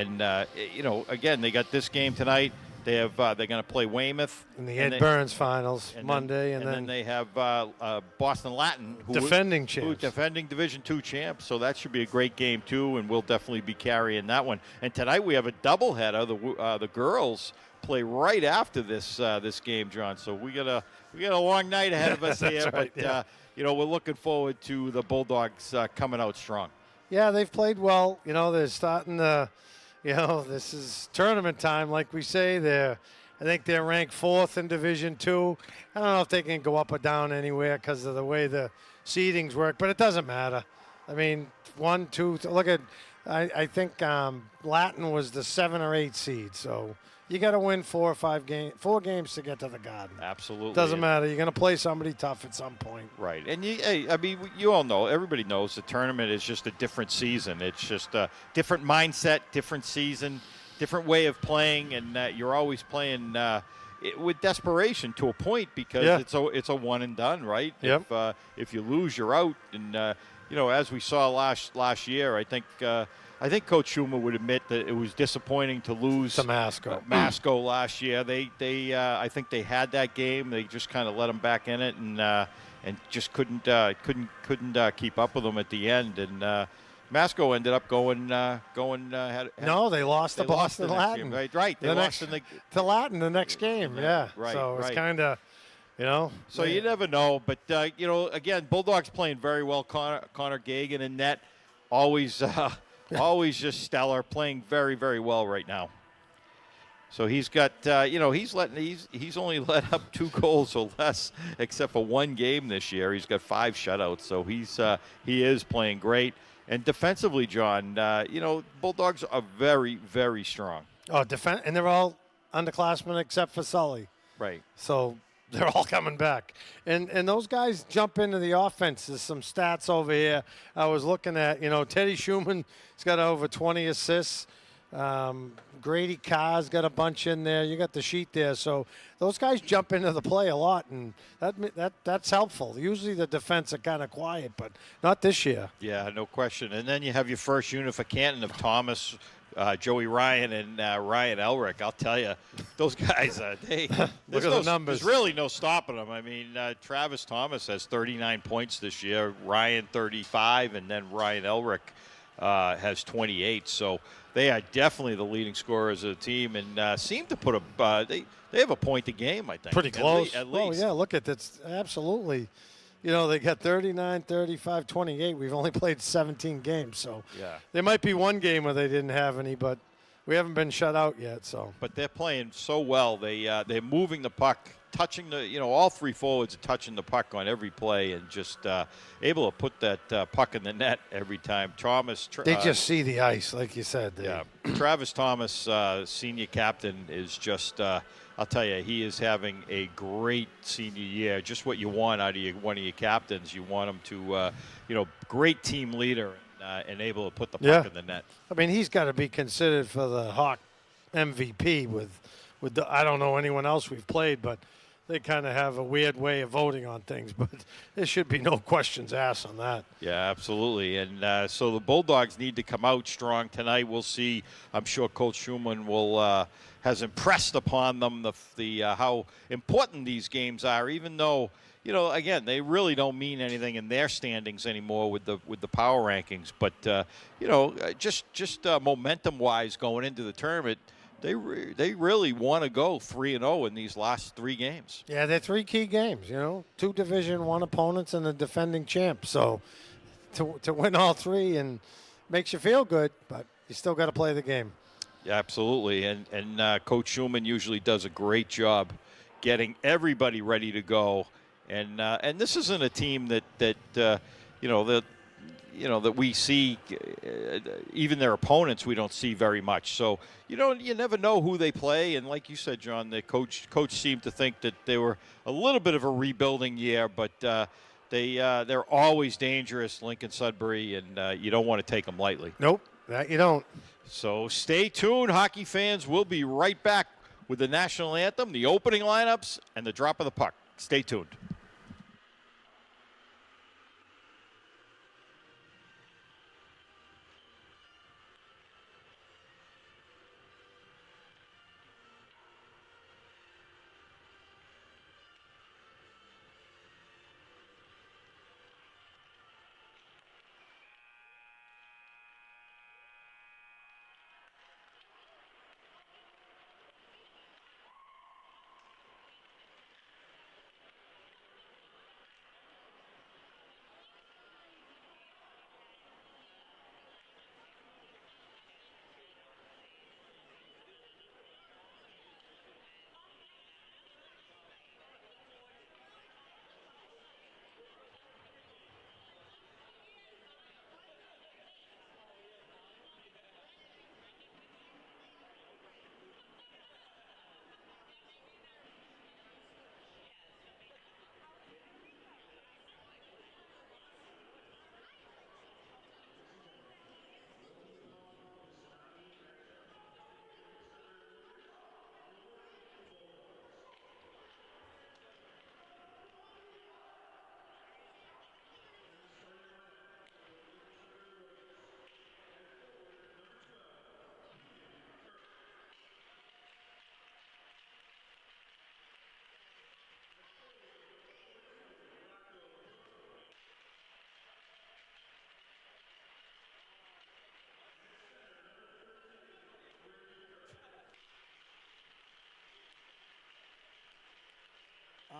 And again, they got this game tonight. They have they're going to play Weymouth in the Ed Burns finals and Monday, then, and then they have Boston Latin, defending champs, defending Division II champs. So that should be a great game too, and we'll definitely be carrying that one. And tonight we have a doubleheader. The girls play right after this game, John. So we got a long night ahead of us here. Right, but we're looking forward to the Bulldogs coming out strong. Yeah, they've played well. They're starting to. This is tournament time, like we say. I think they're ranked 4th in Division II. I don't know if they can go up or down anywhere because of the way the seedings work, but it doesn't matter. I mean, 1, 2, look at. I think Latin was the 7 or 8 seed, so you got to win 4 games to get to the Garden. Absolutely, doesn't matter. You're going to play somebody tough at some point, right? And you all know, everybody knows the tournament is just a different season. It's just a different mindset, different season, different way of playing, and you're always playing with desperation to a point because it's a one and done, right? Yep. If you lose, you're out, and as we saw last year, I think Coach Schumer would admit that it was disappointing to lose to Masco last year. I think they had that game. They just kind of let them back in it and just couldn't keep up with them at the end. And Masco ended up going. They lost to Boston Latin. Right. They lost to Latin the next game. Yeah. Right. So it's kind of. So you never know, but again, Bulldogs playing very well. Connor Gagan in net, always just stellar, playing very, very well right now. So he's got he's only let up 2 goals or less, except for one game this year. He's got 5 shutouts, so he is playing great. And defensively, John, Bulldogs are very, very strong. Oh, and they're all underclassmen except for Sully. Right. So they're all coming back. And those guys jump into the offense. There's some stats over here I was looking at. Teddy Schumann has got over 20 assists. Grady Carr's got a bunch in there. You got the sheet there. So those guys jump into the play a lot, and that's helpful. Usually the defense are kind of quiet, but not this year. Yeah, no question. And then you have your first unit for Canton of Thomas, Joey Ryan, and Ryan Elrick. I'll tell you, those guys, look at the numbers. There's really no stopping them. I mean, Travis Thomas has 39 points this year, Ryan 35, and then Ryan Elrick has 28. So they are definitely the leading scorers of the team, and seem to put they have a point a game, I think. Pretty close. At least. Oh, yeah, look at that. Absolutely. They got 39, 35, 28. We've only played 17 games, so there might be one game where they didn't have any, but we haven't been shut out yet. So, but they're playing so well. They're moving the puck, touching all 3 forwards are touching the puck on every play, and just able to put that puck in the net every time. Thomas, they just see the ice, like you said. Travis Thomas, senior captain, is just. I'll tell you, he is having a great senior year. Just what you want out of one of your captains. You want him to, great team leader and able to put the puck in the net. I mean, he's got to be considered for the Hawk MVP with I don't know anyone else we've played, but they kind of have a weird way of voting on things. But there should be no questions asked on that. Yeah, absolutely. And so the Bulldogs need to come out strong tonight. We'll see. I'm sure Coach Schumann has impressed upon them the how important these games are, even though, again, they really don't mean anything in their standings anymore with the power rankings. But, just momentum-wise going into the tournament, they really want to go 3-0 in these last 3 games. Yeah, they're 3 key games, 2 Division I opponents and the defending champ. So to win all 3 and makes you feel good, but you still got to play the game. Yeah, absolutely. And Coach Schumann usually does a great job getting everybody ready to go. And this isn't a team that we see, even their opponents, we don't see very much. So, you never know who they play. And like you said, John, the coach seemed to think that they were a little bit of a rebuilding year, but they're always dangerous, Lincoln-Sudbury, and you don't want to take them lightly. Nope, that you don't. So stay tuned, hockey fans. We'll be right back with the national anthem, the opening lineups, and the drop of the puck. Stay tuned.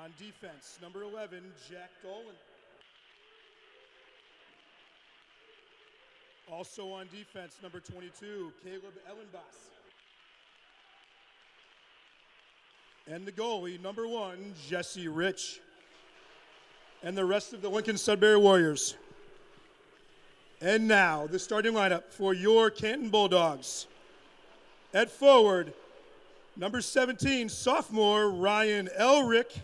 On defense, number 11, Jack Dolan. Also on defense, number 22, Caleb Ellenboss. And the goalie, number 1, Jesse Rich. And the rest of the Lincoln-Sudbury Warriors. And now, the starting lineup for your Canton Bulldogs. At forward, number 17, sophomore Ryan Elrick.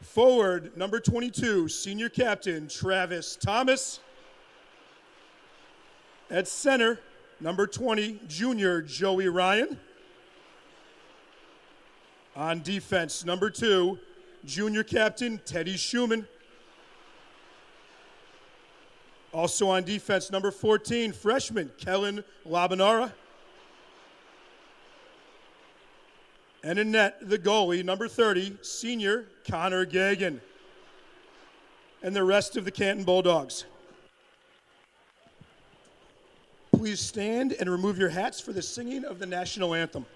Forward, number 22, senior captain Travis Thomas. At center, number 20, junior Joey Ryan. On defense, number 2, junior captain Teddy Schumann. Also on defense, number 14, freshman Kellen Labanara. And in net, the goalie, number 30, senior Connor Gagan. And the rest of the Canton Bulldogs. Please stand and remove your hats for the singing of the national anthem.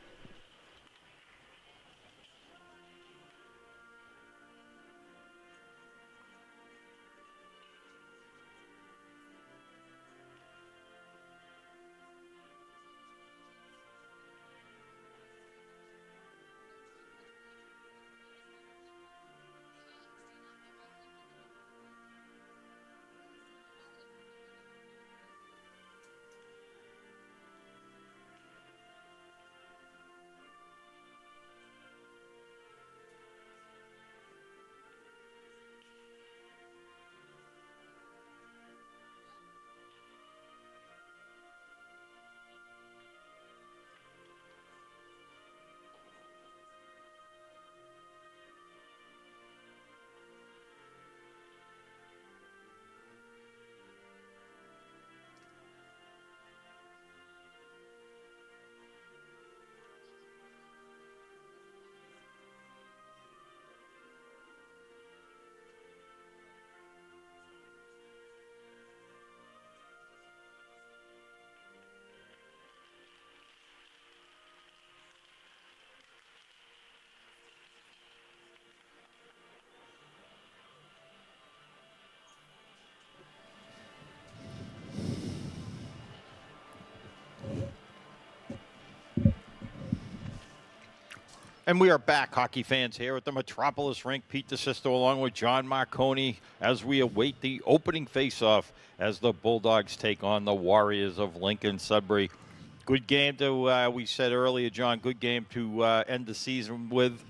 And we are back, hockey fans, here at the Metropolis Rink. Pete DeSisto along with John Marconi as we await the opening faceoff as the Bulldogs take on the Warriors of Lincoln-Sudbury. Good game to, we said earlier, John, good game to end the season with.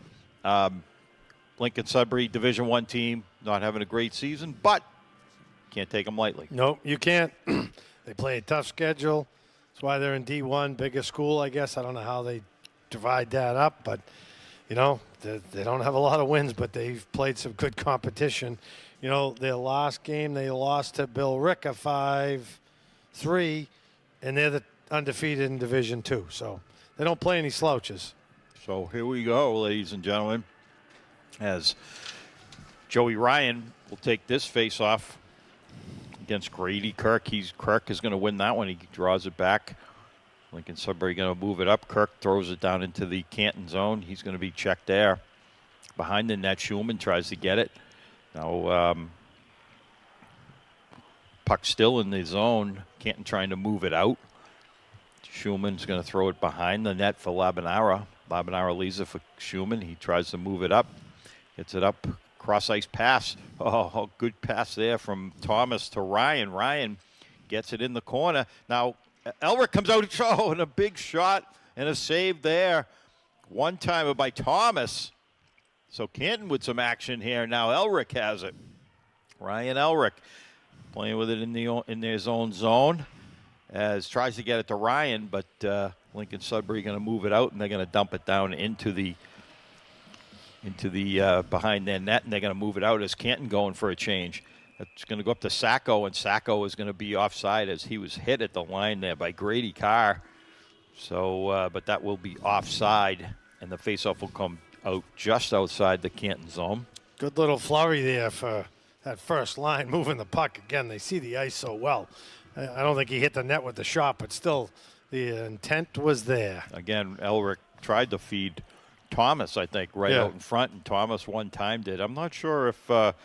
Lincoln-Sudbury Division I team not having a great season, but can't take them lightly. Nope, you can't. They play a tough schedule. That's why they're in D1, bigger school, I guess. I don't know how they divide that up, but you know, they don't have a lot of wins, but they've played some good competition. You know, their last game, they lost to Bill Ricka 5-3, and they're the undefeated in Division II. So they don't play any slouches. So here we go, ladies and gentlemen, as Joey Ryan will take this face-off against Grady Kirk. Kirk is going to win that one. He draws it back. Lincoln-Sudbury going to move it up. Kirk throws it down into the Canton zone. He's going to be checked there. Behind the net, Schumann tries to get it. Now, puck still in the zone. Canton trying to move it out. Schumann's going to throw it behind the net for Labanara. Labanara leaves it for Schumann. He tries to move it up. Gets it up. Cross-ice pass. Oh, good pass there from Thomas to Ryan. Ryan gets it in the corner. Now, Elrick comes out and a big shot and a save there. One-timer by Thomas. So Canton with some action here. Now Elrick has it. Ryan Elrick playing with it in their own zone. As tries to get it to Ryan, but Lincoln-Sudbury going to move it out, and they're going to dump it down into the behind their net, and they're going to move it out as Canton going for a change. It's going to go up to Sacco, and Sacco is going to be offside as he was hit at the line there by Grady Carr. So, but that will be offside, and the faceoff will come out just outside the Canton zone. Good little flurry there for that first line, moving the puck. Again, they see the ice so well. I don't think he hit the net with the shot, but still the intent was there. Again, Elrick tried to feed Thomas, I think, right Yeah. out in front, and Thomas one time did. I'm not sure if the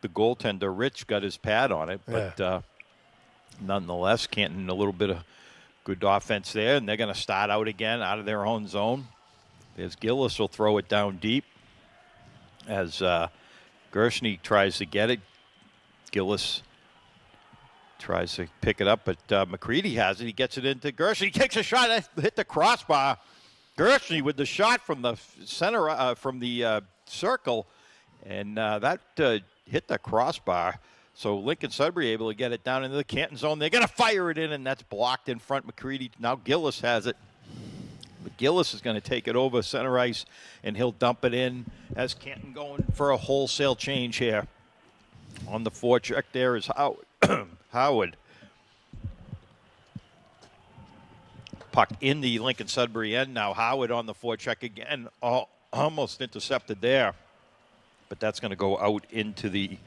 goaltender, Rich, got his pad on it, but nonetheless, Canton a little bit of good offense there, and they're going to start out again out of their own zone. As Gillis will throw it down deep as Gershny tries to get it. Gillis tries to pick it up, but McCready has it. He gets it into Gershny. He takes a shot, hit the crossbar. Gershny with the shot from the center, from the circle, and that hit the crossbar. So Lincoln-Sudbury able to get it down into the Canton zone. They're going to fire it in, and that's blocked in front. McCready, now Gillis has it. But Gillis is going to take it over center ice, and he'll dump it in as Canton going for a wholesale change here. On the forecheck there is Howard. Puck in the Lincoln-Sudbury end now. Howard on the forecheck again, almost intercepted there. But that's going to go out into the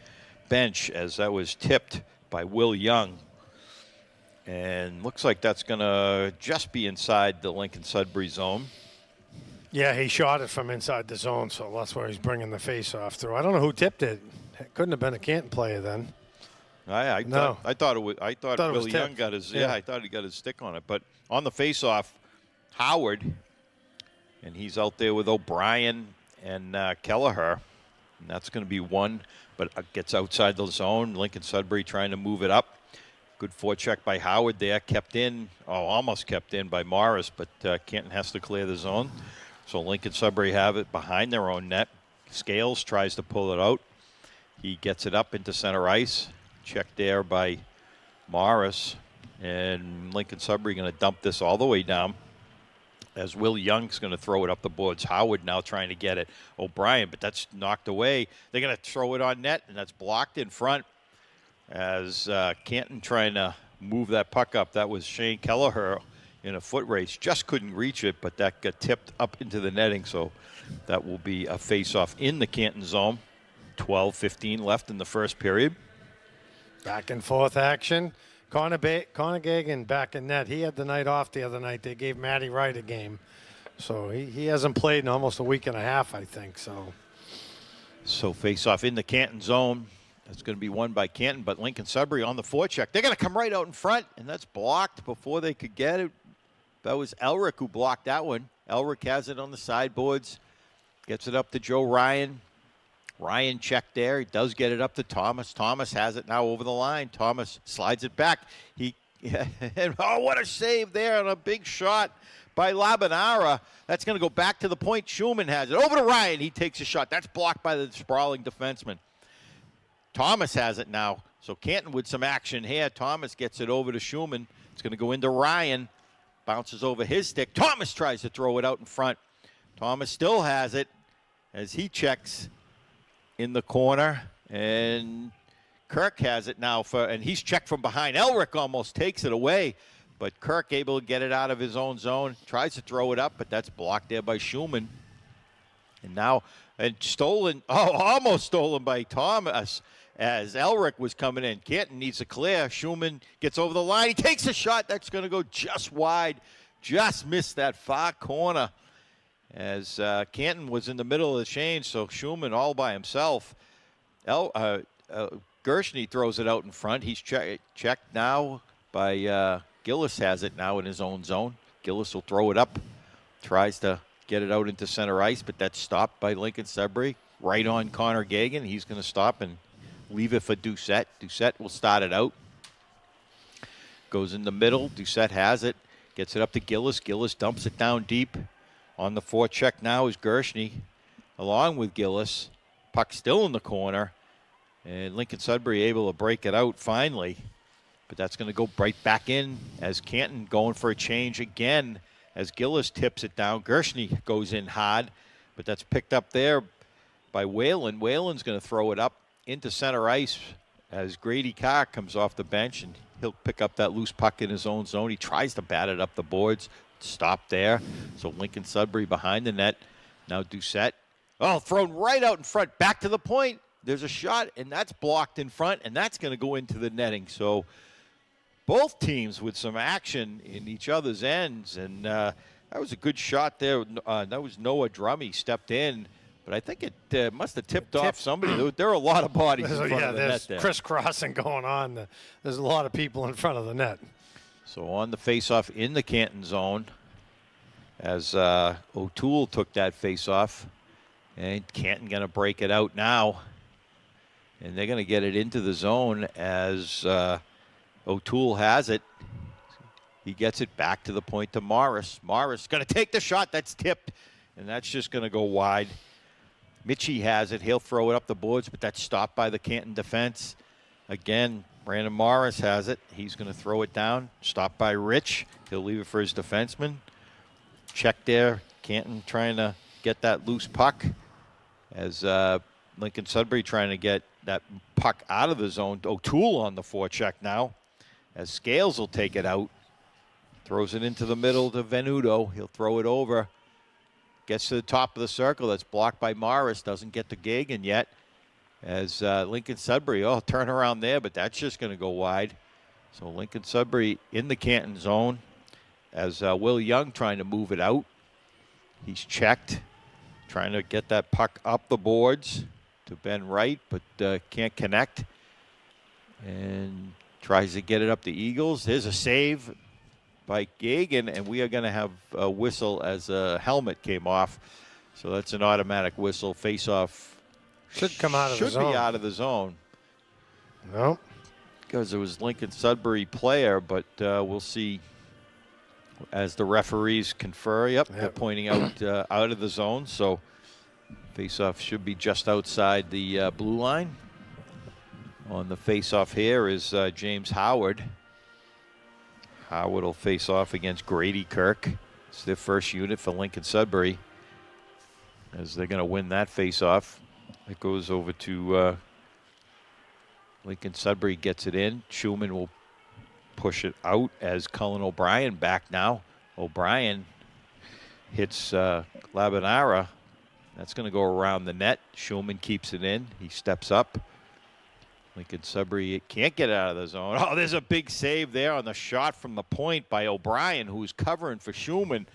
bench as that was tipped by Will Young. And looks like that's going to just be inside the Lincoln-Sudbury zone. Yeah, he shot it from inside the zone, so that's where he's bringing the face-off through. I don't know who tipped it. It couldn't have been a Canton player then. I thought it was Will Young tipped. got his Yeah. I thought he got his stick on it. But on the face-off, Howard, and he's out there with O'Brien and Kelleher. And that's going to be one, but gets outside the zone. Lincoln-Sudbury trying to move it up. Good forecheck by Howard there. Almost kept in by Morris, but Canton has to clear the zone. So Lincoln-Sudbury have it behind their own net. Scales tries to pull it out. He gets it up into center ice. Checked there by Morris. And Lincoln-Sudbury going to dump this all the way down. As Will Young's going to throw it up the boards. Howard now trying to get it. O'Brien, but that's knocked away. They're going to throw it on net, and that's blocked in front. As Canton trying to move that puck up. That was Shane Kelleher in a foot race. Just couldn't reach it, but that got tipped up into the netting. So that will be a face-off in the Canton zone. 12:15 left in the first period. Back and forth action. Connor Gagan back in net. He had the night off the other night. They gave Matty Wright a game. So he hasn't played in almost a week and a half, I think. So Face-off in the Canton zone. That's going to be won by Canton, but Lincoln-Sudbury on the forecheck. They're going to come right out in front, and that's blocked before they could get it. That was Elric who blocked that one. Elric has it on the sideboards. Gets it up to Joe Ryan. Ryan checked there. He does get it up to Thomas. Thomas has it now over the line. Thomas slides it back. And what a save there on a big shot by Labanara. That's going to go back to the point. Schumann has it. Over to Ryan. He takes a shot. That's blocked by the sprawling defenseman. Thomas has it now. So Canton with some action here. Thomas gets it over to Schumann. It's going to go into Ryan. Bounces over his stick. Thomas tries to throw it out in front. Thomas still has it as he checks in the corner. And Kirk has it now, and he's checked from behind. Elric almost takes it away. But Kirk able to get it out of his own zone. Tries to throw it up, but that's blocked there by Schumann. And now, almost stolen by Thomas as Elric was coming in. Canton needs a clear. Schumann gets over the line. He takes a shot. That's going to go just wide. Just missed that far corner as Canton was in the middle of the change. So Schumann all by himself. Gershny throws it out in front. He's checked now by Gillis has it now in his own zone. Gillis will throw it up. Tries to get it out into center ice, but that's stopped by Lincoln-Sudbury. Right on Connor Gagan. He's going to stop and leave it for Doucette. Doucette will start it out. Goes in the middle. Doucette has it. Gets it up to Gillis. Gillis dumps it down deep. On the forecheck now is Gershny along with Gillis. Puck still in the corner. And Lincoln-Sudbury able to break it out finally. But that's going to go right back in as Canton going for a change again as Gillis tips it down. Gershny goes in hard, but that's picked up there by Whalen. Whalen's going to throw it up into center ice as Grady Carr comes off the bench, and he'll pick up that loose puck in his own zone. He tries to bat it up the boards. Stop there. So Lincoln-Sudbury behind the net. Now Doucette. Thrown right out in front. Back to the point. There's a shot, and that's blocked in front, and that's going to go into the netting. So both teams with some action in each other's ends, and That was a good shot there. That was Noah Drummy stepped in, but I think it must have tipped off somebody. There are a lot of bodies in front of the net there's there. crisscrossing going on. There's a lot of people in front of the net. So on the faceoff in the Canton zone, as O'Toole took that faceoff, and Canton going to break it out now, and they're going to get it into the zone as O'Toole has it. He gets it back to the point to Morris. Morris going to take the shot. That's tipped, and that's just going to go wide. Mitchie has it. He'll throw it up the boards, but that's stopped by the Canton defense. Again, Brandon Morris has it. He's going to throw it down. Stopped by Rich. He'll leave it for his defenseman. Check there. Canton trying to get that loose puck as Lincoln-Sudbury trying to get that puck out of the zone. O'Toole on the forecheck now as Scales will take it out. Throws it into the middle to Venuto. He'll throw it over. Gets to the top of the circle. That's blocked by Morris. Doesn't get to Gagan yet. As Lincoln-Sudbury, turn around there, but that's just going to go wide. So Lincoln-Sudbury in the Canton zone as Will Young trying to move it out. He's checked, trying to get that puck up the boards to Ben Wright, but can't connect. And tries to get it up the Eagles. There's a save by Gagan, and we are going to have a whistle as a helmet came off. So that's an automatic whistle. Face-off should come out of the zone. Should be out of the zone. No. Because it was Lincoln-Sudbury player, but we'll see as the referees confer. Yep. They're pointing out out of the zone. So face-off should be just outside the blue line. On the face-off here is James Howard. Howard will face off against Grady Kirk. It's their first unit for Lincoln-Sudbury as they're going to win that face-off. It goes over to Lincoln-Sudbury, gets it in. Schumann will push it out as Cullen O'Brien back now. O'Brien hits Labanara. That's going to go around the net. Schumann keeps it in. He steps up. Lincoln-Sudbury can't get out of the zone. Oh, there's a big save there on the shot from the point by O'Brien, who's covering for Schumann.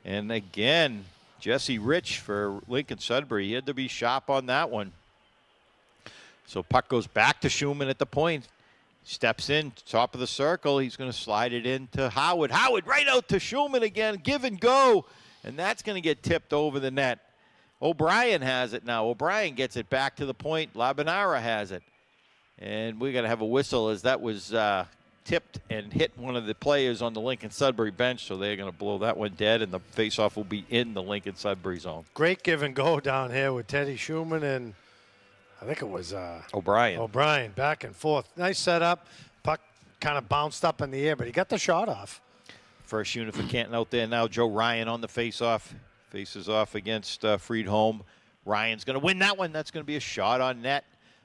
And again, Jesse Rich for Lincoln-Sudbury. He had to be sharp on that one. So puck goes back to Schumann at the point. Steps in, top of the circle. He's going to slide it in to Howard. Howard right out to Schumann again. Give and go. And that's going to get tipped over the net. O'Brien has it now. O'Brien gets it back to the point. Labanara has it. And we're going to have a whistle as that was tipped and hit one of the players on the Lincoln-Sudbury bench. So they're going to blow that one dead, and the faceoff will be in the Lincoln-Sudbury zone. Great give and go down here with Teddy Schumann and I think it was O'Brien. O'Brien, back and forth. Nice setup. Puck kind of bounced up in the air, but he got the shot off. First unit for Canton out there now. Joe Ryan on the faceoff. Faces off against Friedholm. Ryan's going to win that one. That's going to be a shot on net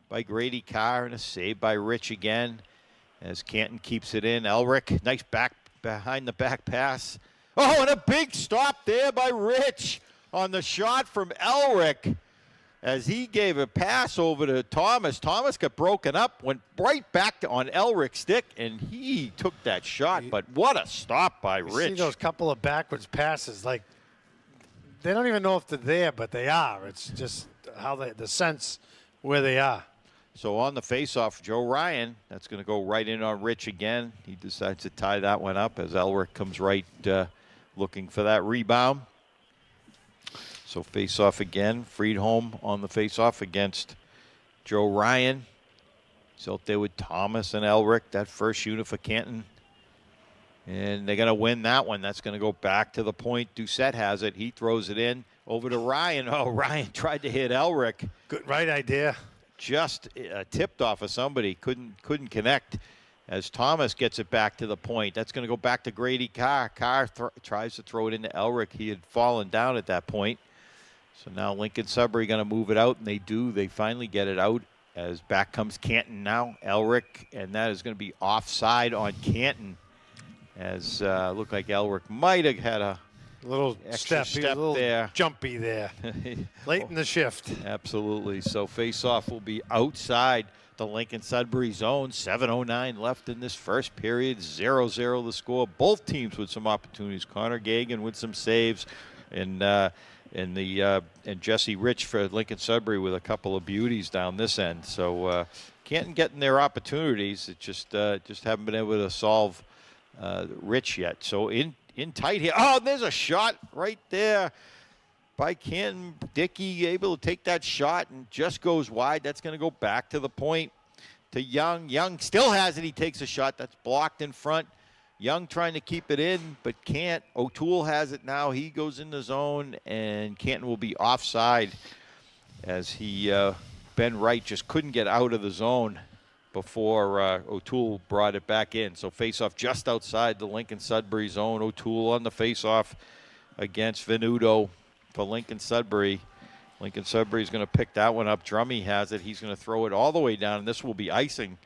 by Grady Carr and a save by Rich again as Canton keeps it in. Elric, nice back behind the back pass. Oh, and a big stop there by Rich on the shot from Elric as he gave a pass over to Thomas. Thomas got broken up, went right back on Elric's stick, and he took that shot. But what a stop by Rich. See those couple of backwards passes, like they don't even know if they're there, but they are. It's just how the sense where they are. So on the faceoff, Joe Ryan, that's going to go right in on Rich again. He decides to tie that one up as Elric comes right looking for that rebound. So faceoff again. Friedholm on the faceoff against Joe Ryan. He's out there with Thomas and Elric, that first unit for Canton. And they're going to win that one. That's going to go back to the point. Doucette has it. He throws it in over to Ryan. Oh, Ryan tried to hit Elric. Good, right idea. Just tipped off of somebody. Couldn't connect as Thomas gets it back to the point. That's going to go back to Grady Carr. Carr tries to throw it into Elric. He had fallen down at that point. So now Lincoln-Sudbury going to move it out, and they do. They finally get it out as back comes Canton now. Elric, and that is going to be offside on Canton as looked like Elric might have had a little Extra step. He was step a little there. jumpy there. Late in the shift. Absolutely. So face-off will be outside the Lincoln-Sudbury zone. 7:09 left in this first period. 0-0 the score. Both teams with some opportunities. Connor Gagan with some saves, and Jesse Rich for Lincoln-Sudbury with a couple of beauties down this end. So Canton getting their opportunities. It just haven't been able to solve Rich yet. So in tight here. Oh, there's a shot right there by Canton. Dickey able to take that shot and just goes wide. That's going to go back to the point to Young. Young still has it. He takes a shot that's blocked in front. Young trying to keep it in, but can't. O'Toole has it now. He goes in the zone, and Canton will be offside as Ben Wright just couldn't get out of the zone before O'Toole brought it back in. So face-off just outside the Lincoln-Sudbury zone. O'Toole on the face-off against Venuto for Lincoln-Sudbury. Lincoln-Sudbury is going to pick that one up. Drummy has it. He's going to throw it all the way down, and this will be icing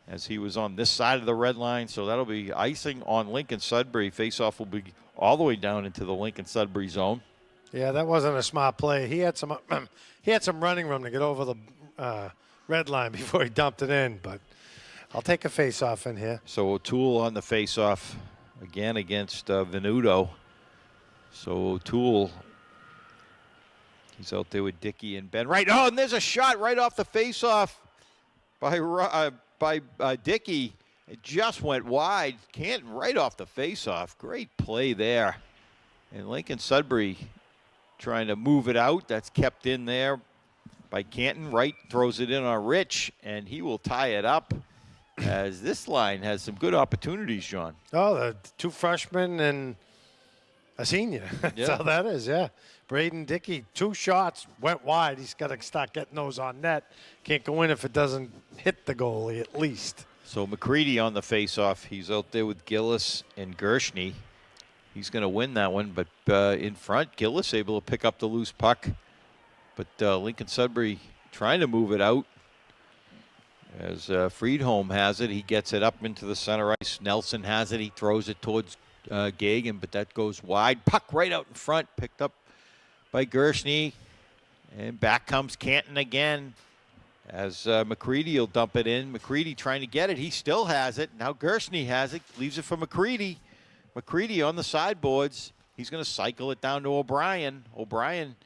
as he was on this side of the red line. So that'll be icing on Lincoln-Sudbury. Face-off will be all the way down into the Lincoln-Sudbury zone. Yeah, that wasn't a smart play. He had some running room to get over the red line before he dumped it in, but I'll take a face-off in here. So O'Toole on the face-off again against Venuto. So O'Toole, he's out there with Dickey and Ben Wright. Oh, and there's a shot right off the face-off by Dickey. It just went wide. Canton right off the face-off. Great play there. And Lincoln-Sudbury trying to move it out. That's kept in there by Canton. Wright throws it in on Rich, and he will tie it up as this line has some good opportunities, John. Oh, the two freshmen and a senior. That's how that is, yeah. Braden Dickey, 2 shots, went wide. He's got to start getting those on net. Can't go in if it doesn't hit the goalie at least. So McCready on the face-off. He's out there with Gillis and Gershny. He's going to win that one, but in front, Gillis able to pick up the loose puck. But Lincoln-Sudbury trying to move it out. As Friedholm has it, he gets it up into the center ice. Nelson has it. He throws it towards Gagan, but that goes wide. Puck right out in front, picked up by Gershny. And back comes Canton again as McCready will dump it in. McCready trying to get it. He still has it. Now Gershny has it. Leaves it for McCready. McCready on the sideboards. He's going to cycle it down to O'Brien. O'Brien,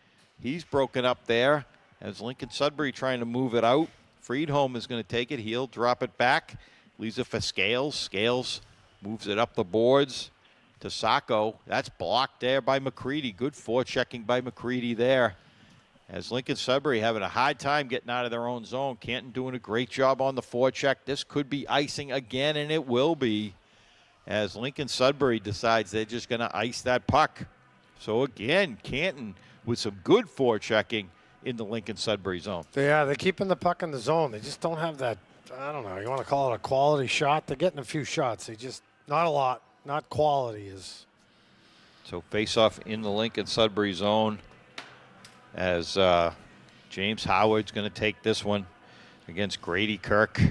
he's broken up there as Lincoln-Sudbury trying to move it out. Friedholm is going to take it. He'll drop it back. Leaves it for Scales. Scales moves it up the boards to Sacco. That's blocked there by McCready. Good forechecking by McCready there. As Lincoln-Sudbury having a hard time getting out of their own zone. Canton doing a great job on the forecheck. This could be icing again, and it will be, as Lincoln-Sudbury decides they're just going to ice that puck. So again, Canton with some good forechecking in the Lincoln-Sudbury zone. They're keeping the puck in the zone. They just don't have that, I don't know, you want to call it a quality shot? They're getting a few shots. They just, not a lot, not quality is. So face-off in the Lincoln-Sudbury zone as James Howard's going to take this one against Grady Kirk.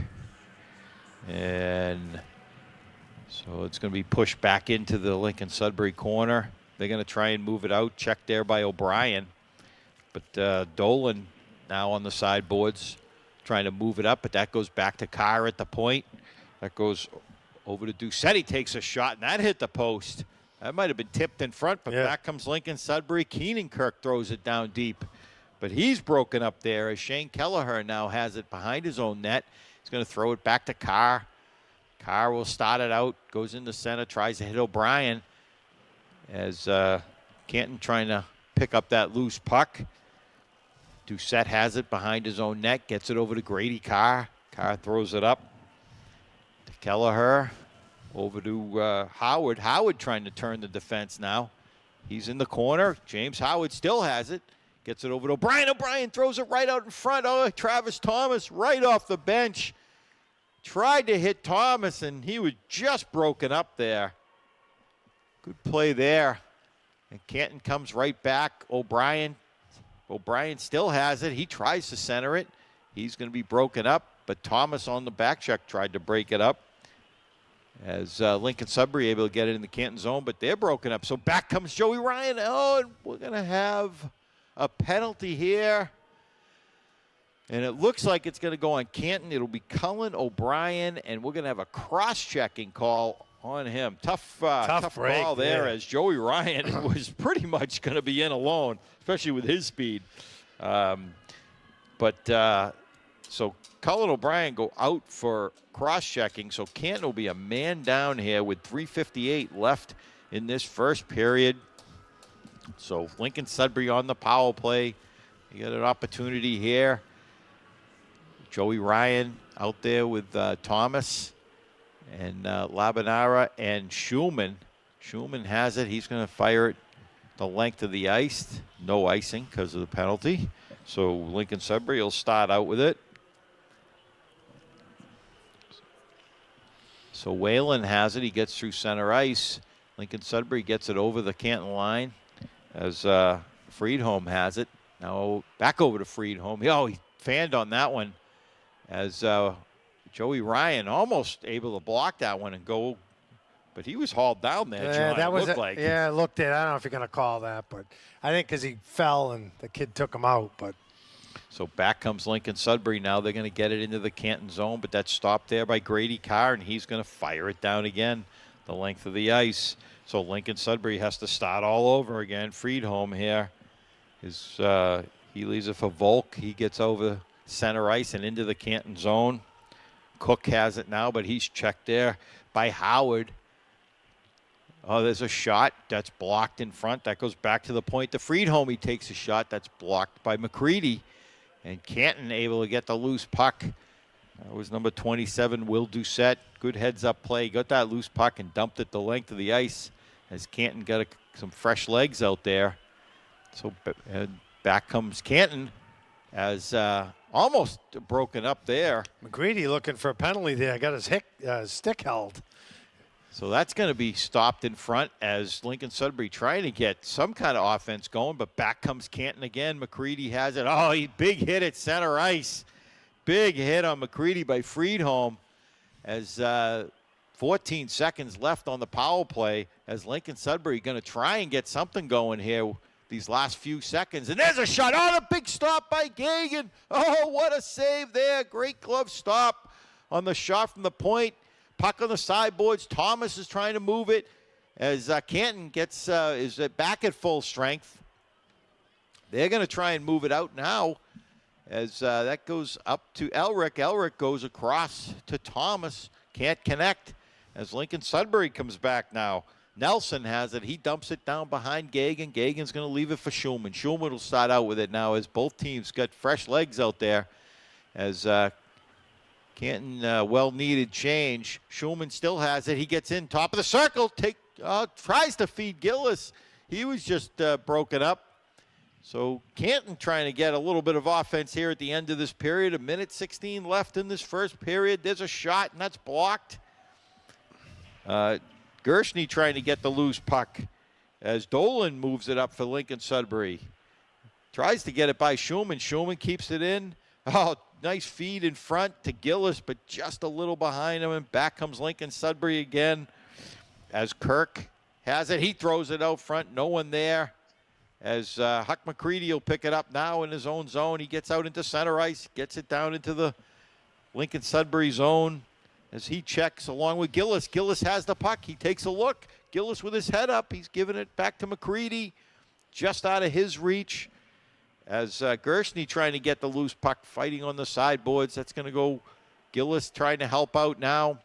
And so it's going to be pushed back into the Lincoln-Sudbury corner. They're going to try and move it out. Checked there by O'Brien. But Dolan now on the sideboards trying to move it up, but that goes back to Carr at the point. That goes over to Doucette. Takes a shot, and that hit the post. That might have been tipped in front, but back comes Lincoln-Sudbury. Keenan-Kirk throws it down deep. But he's broken up there as Shane Kelleher now has it behind his own net. He's going to throw it back to Carr. Carr will start it out, goes into center, tries to hit O'Brien as Canton trying to pick up that loose puck. Doucette has it behind his own net, gets it over to Grady Carr. Carr throws it up to Kelleher, over to Howard. Howard trying to turn the defense now. He's in the corner. James Howard still has it. Gets it over to O'Brien. O'Brien throws it right out in front. Oh, Travis Thomas right off the bench. Tried to hit Thomas, and he was just broken up there. Good play there. And Canton comes right back. O'Brien still has it. He tries to center it. He's going to be broken up, but Thomas on the back check tried to break it up. as Lincoln-Sudbury able to get it in the Canton zone, but they're broken up. So back comes Joey Ryan. Oh, and we're going to have a penalty here. And it looks like it's going to go on Canton. It'll be Cullen O'Brien, and we're going to have a cross-checking call on him. Tough break, call there, as Joey Ryan was pretty much going to be in alone, especially with his speed. So Cullen O'Brien go out for cross-checking. So Canton will be a man down here with 3:58 left in this first period. So Lincoln-Sudbury on the power play. You got an opportunity here. Joey Ryan out there with Thomas and Labanara and Schulman. Schulman has it. He's going to fire it the length of the ice. No icing because of the penalty. So Lincoln-Sudbury will start out with it. So Whalen has it. He gets through center ice. Lincoln-Sudbury gets it over the Canton line as Friedholm has it. Now back over to Friedholm. Oh, he fanned on that one as Joey Ryan almost able to block that one and go, but he was hauled down there, John. That was looked like. Yeah, it looked it. I don't know if you're going to call that, but I think because he fell and the kid took him out. But So back comes Lincoln-Sudbury. Now they're going to get it into the Canton zone, but that's stopped there by Grady Carr, and he's going to fire it down again the length of the ice. So Lincoln-Sudbury has to start all over again. Friedholm here. He leaves it for Volk. He gets over center ice and into the Canton zone. Cook has it now, but he's checked there by Howard. Oh, there's a shot that's blocked in front. That goes back to the point to Friedholm. He takes a shot that's blocked by McCready. And Canton able to get the loose puck. That was number 27, Will Doucette. Good heads-up play. Got that loose puck and dumped it the length of the ice as Canton got some fresh legs out there. So back comes Canton as almost broken up there. McGreedy looking for a penalty there. Got his stick held. So that's going to be stopped in front as Lincoln-Sudbury trying to get some kind of offense going, but back comes Canton again. McCready has it. Oh, big hit at center ice. Big hit on McCready by Friedholm as 14 seconds left on the power play as Lincoln-Sudbury going to try and get something going here these last few seconds. And there's a shot. Oh, the big stop by Gagan. Oh, what a save there. Great glove stop on the shot from the point. Puck on the sideboards. Thomas is trying to move it as Canton is back at full strength. They're going to try and move it out now as that goes up to Elric. Elric goes across to Thomas. Can't connect as Lincoln-Sudbury comes back now. Nelson has it. He dumps it down behind Gagan. Gagan's going to leave it for Schulman. Schulman will start out with it now as both teams got fresh legs out there as Canton, well-needed change. Schulman still has it. He gets in top of the circle. Tries to feed Gillis. He was just broken up. So Canton trying to get a little bit of offense here at the end of this period. 1:16 left in this first period. There's a shot, and that's blocked. Gershny trying to get the loose puck as Dolan moves it up for Lincoln-Sudbury. Tries to get it by Schulman. Schulman keeps it in. Oh, nice feed in front to Gillis, but just a little behind him. And back comes Lincoln-Sudbury again as Kirk has it. He throws it out front. No one there. As Huck McCready will pick it up now in his own zone. He gets out into center ice, gets it down into the Lincoln-Sudbury zone as he checks along with Gillis. Gillis has the puck. He takes a look. Gillis with his head up. He's giving it back to McCready, just out of his reach. As Gershny trying to get the loose puck, fighting on the sideboards. That's going to go Gillis trying to help out now.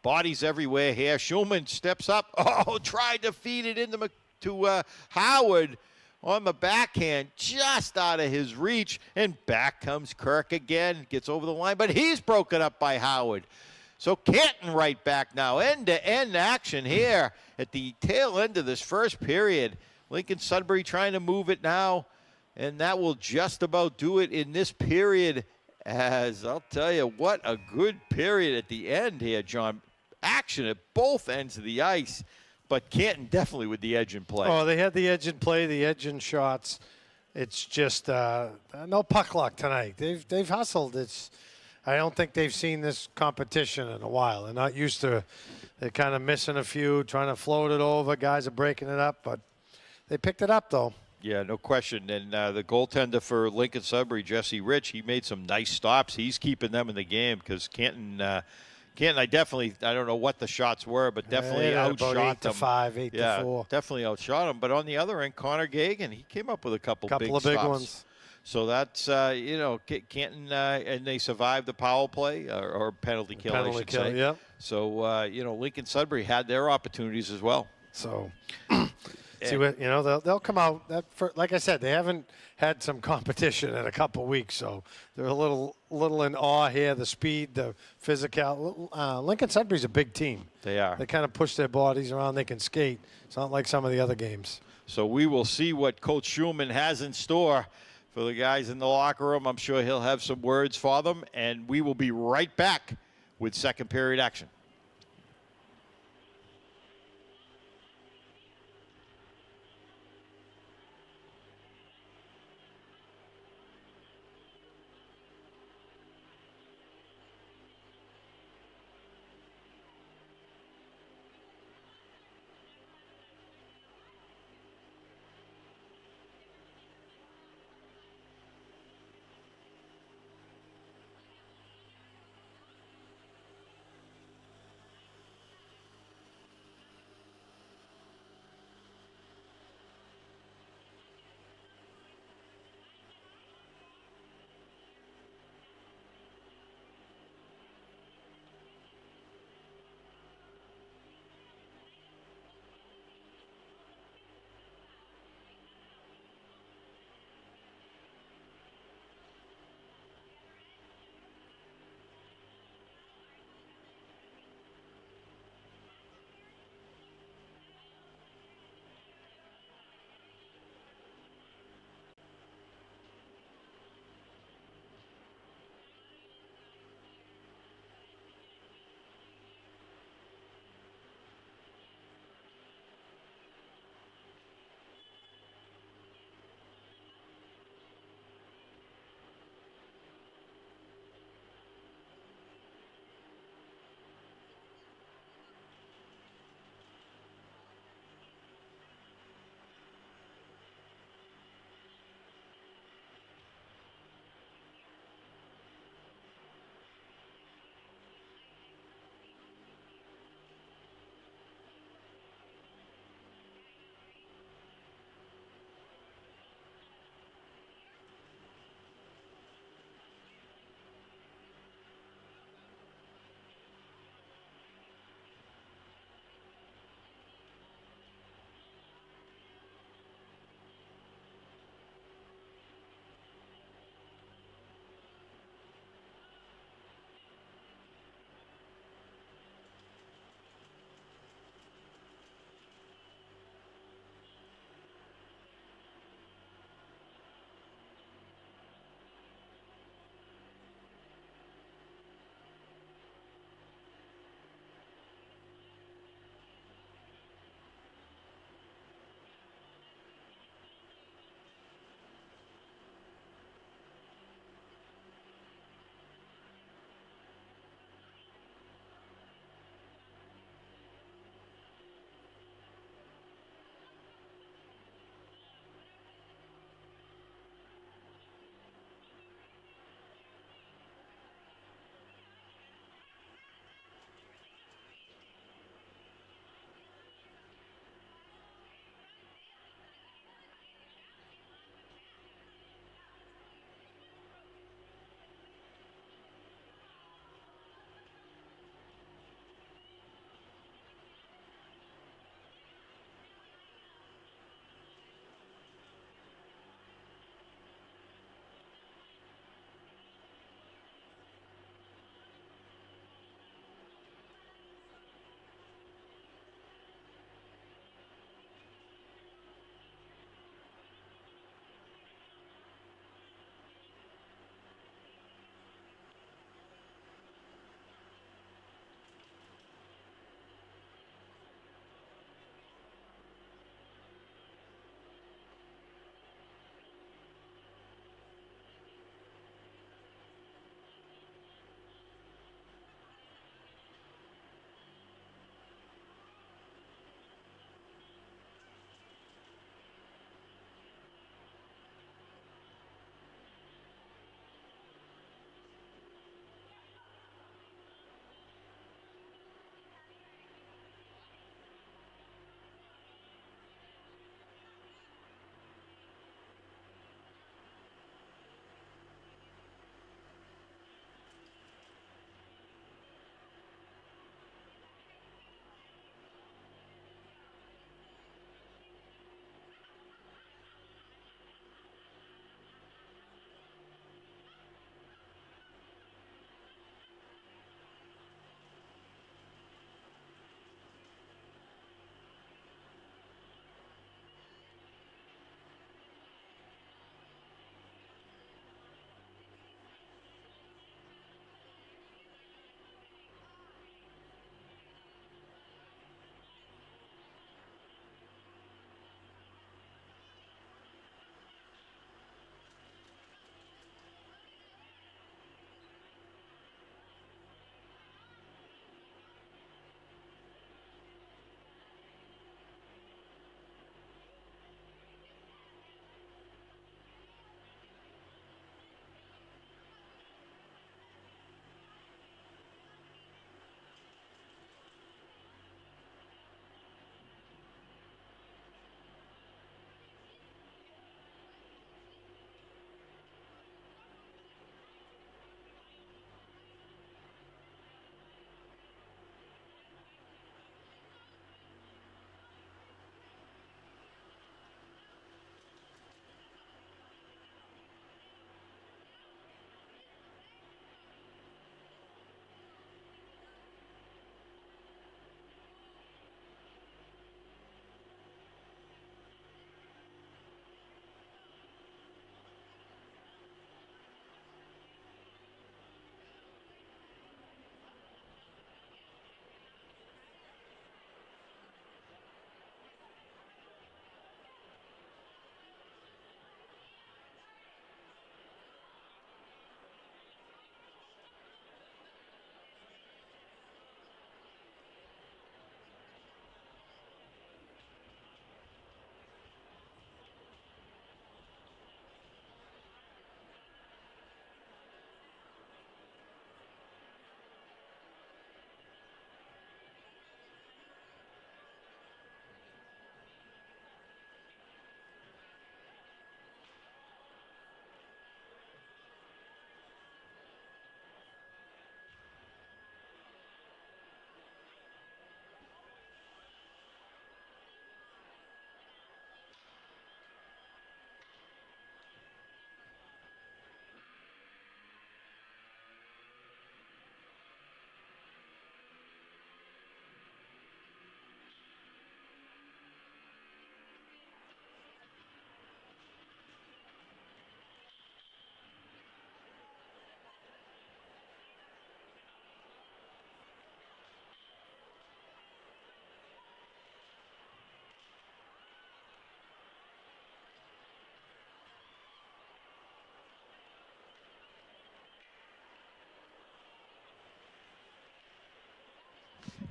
Bodies everywhere here. Schulman steps up. Oh, tried to feed it into to Howard on the backhand, just out of his reach. And back comes Kirk again. Gets over the line, but he's broken up by Howard. So Canton right back now. End-to-end action here at the tail end of this first period. Lincoln-Sudbury trying to move it now. And that will just about do it in this period. As I'll tell you, what a good period at the end here, John. Action at both ends of the ice. But Canton definitely with the edge in play. Oh, they had the edge in play, the edge in shots. It's just no puck luck tonight. They've hustled. I don't think they've seen this competition in a while. They're not used to. They're kind of missing a few, trying to float it over. Guys are breaking it up, but they picked it up though. Yeah, no question. And the goaltender for Lincoln-Sudbury, Jesse Rich, he made some nice stops. He's keeping them in the game because Canton, I don't know what the shots were, but definitely About outshot 8 to them. 5, 8 to 4. Definitely outshot them. But on the other end, Connor Gagan, he came up with a couple of big big stops. ones. So that's, Canton, and they survived the power play or penalty kill, I should say. Yep. So, Lincoln-Sudbury had their opportunities as well. So, see what they'll come out. Like I said, they haven't had some competition in a couple weeks, so they're a little in awe here. The speed, the physical. Lincoln-Sudbury's a big team. They are. They kind of push their bodies around. They can skate. It's not like some of the other games. So we will see what Coach Schulman has in store for the guys in the locker room. I'm sure he'll have some words for them, and we will be right back with second period action.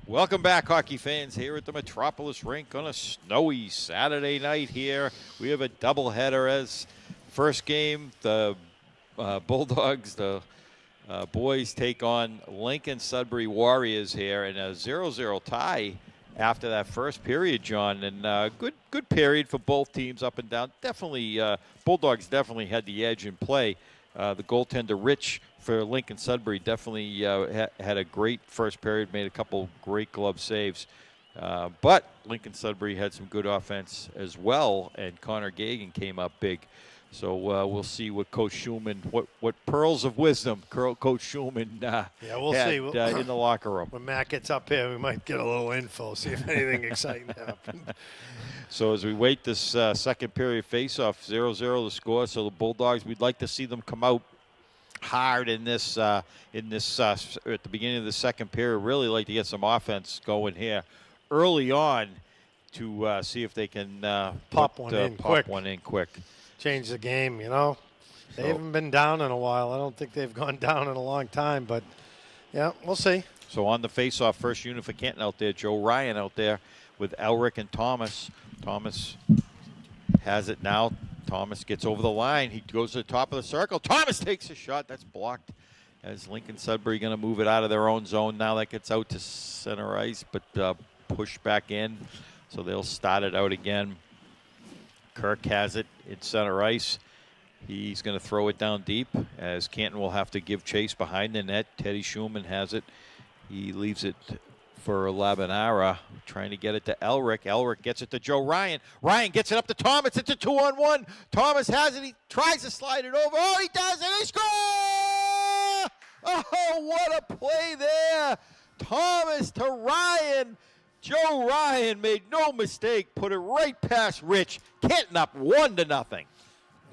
Welcome back, hockey fans, here at the Metropolis Rink on a snowy Saturday night here. We have a doubleheader as first game, the Bulldogs, the boys take on Lincoln-Sudbury Warriors here in a 0-0 tie after that first period, John. And good period for both teams up and down. Definitely, Bulldogs definitely had the edge in play. The goaltender, Rich, for Lincoln-Sudbury definitely had a great first period, made a couple great glove saves. But Lincoln-Sudbury had some good offense as well, and Connor Gagan came up big. So we'll see what Coach Schulman, what pearls of wisdom Coach Schulman we'll had see. In the locker room. When Matt gets up here, we might get a little info, see if anything exciting happened. So as we wait this second period face-off, 0-0 the score. So the Bulldogs, we'd like to see them come out hard in this at the beginning of the second period. Really like to get some offense going here early on to see if they can pop one in quick. Change the game, you know. They haven't been down in a while. I don't think they've gone down in a long time, but yeah, we'll see. So on the face-off, first unit for Canton out there, Joe Ryan out there with Elric and Thomas. Thomas has it now. Thomas gets over the line. He goes to the top of the circle. Thomas takes a shot. That's blocked. As Lincoln-Sudbury going to move it out of their own zone. Now that gets out to center ice, but pushed back in. So they'll start it out again. Kirk has it in center ice. He's going to throw it down deep as Canton will have to give chase behind the net. Teddy Schulman has it. He leaves it for Labanara, trying to get it to Elric. Elric gets it to Joe Ryan. Ryan gets it up to Thomas. It's a 2-on-1. Thomas has it. He tries to slide it over. Oh, he does it. He scores! Oh, what a play there. Thomas to Ryan. Joe Ryan made no mistake. Put it right past Rich. Canton up 1-0.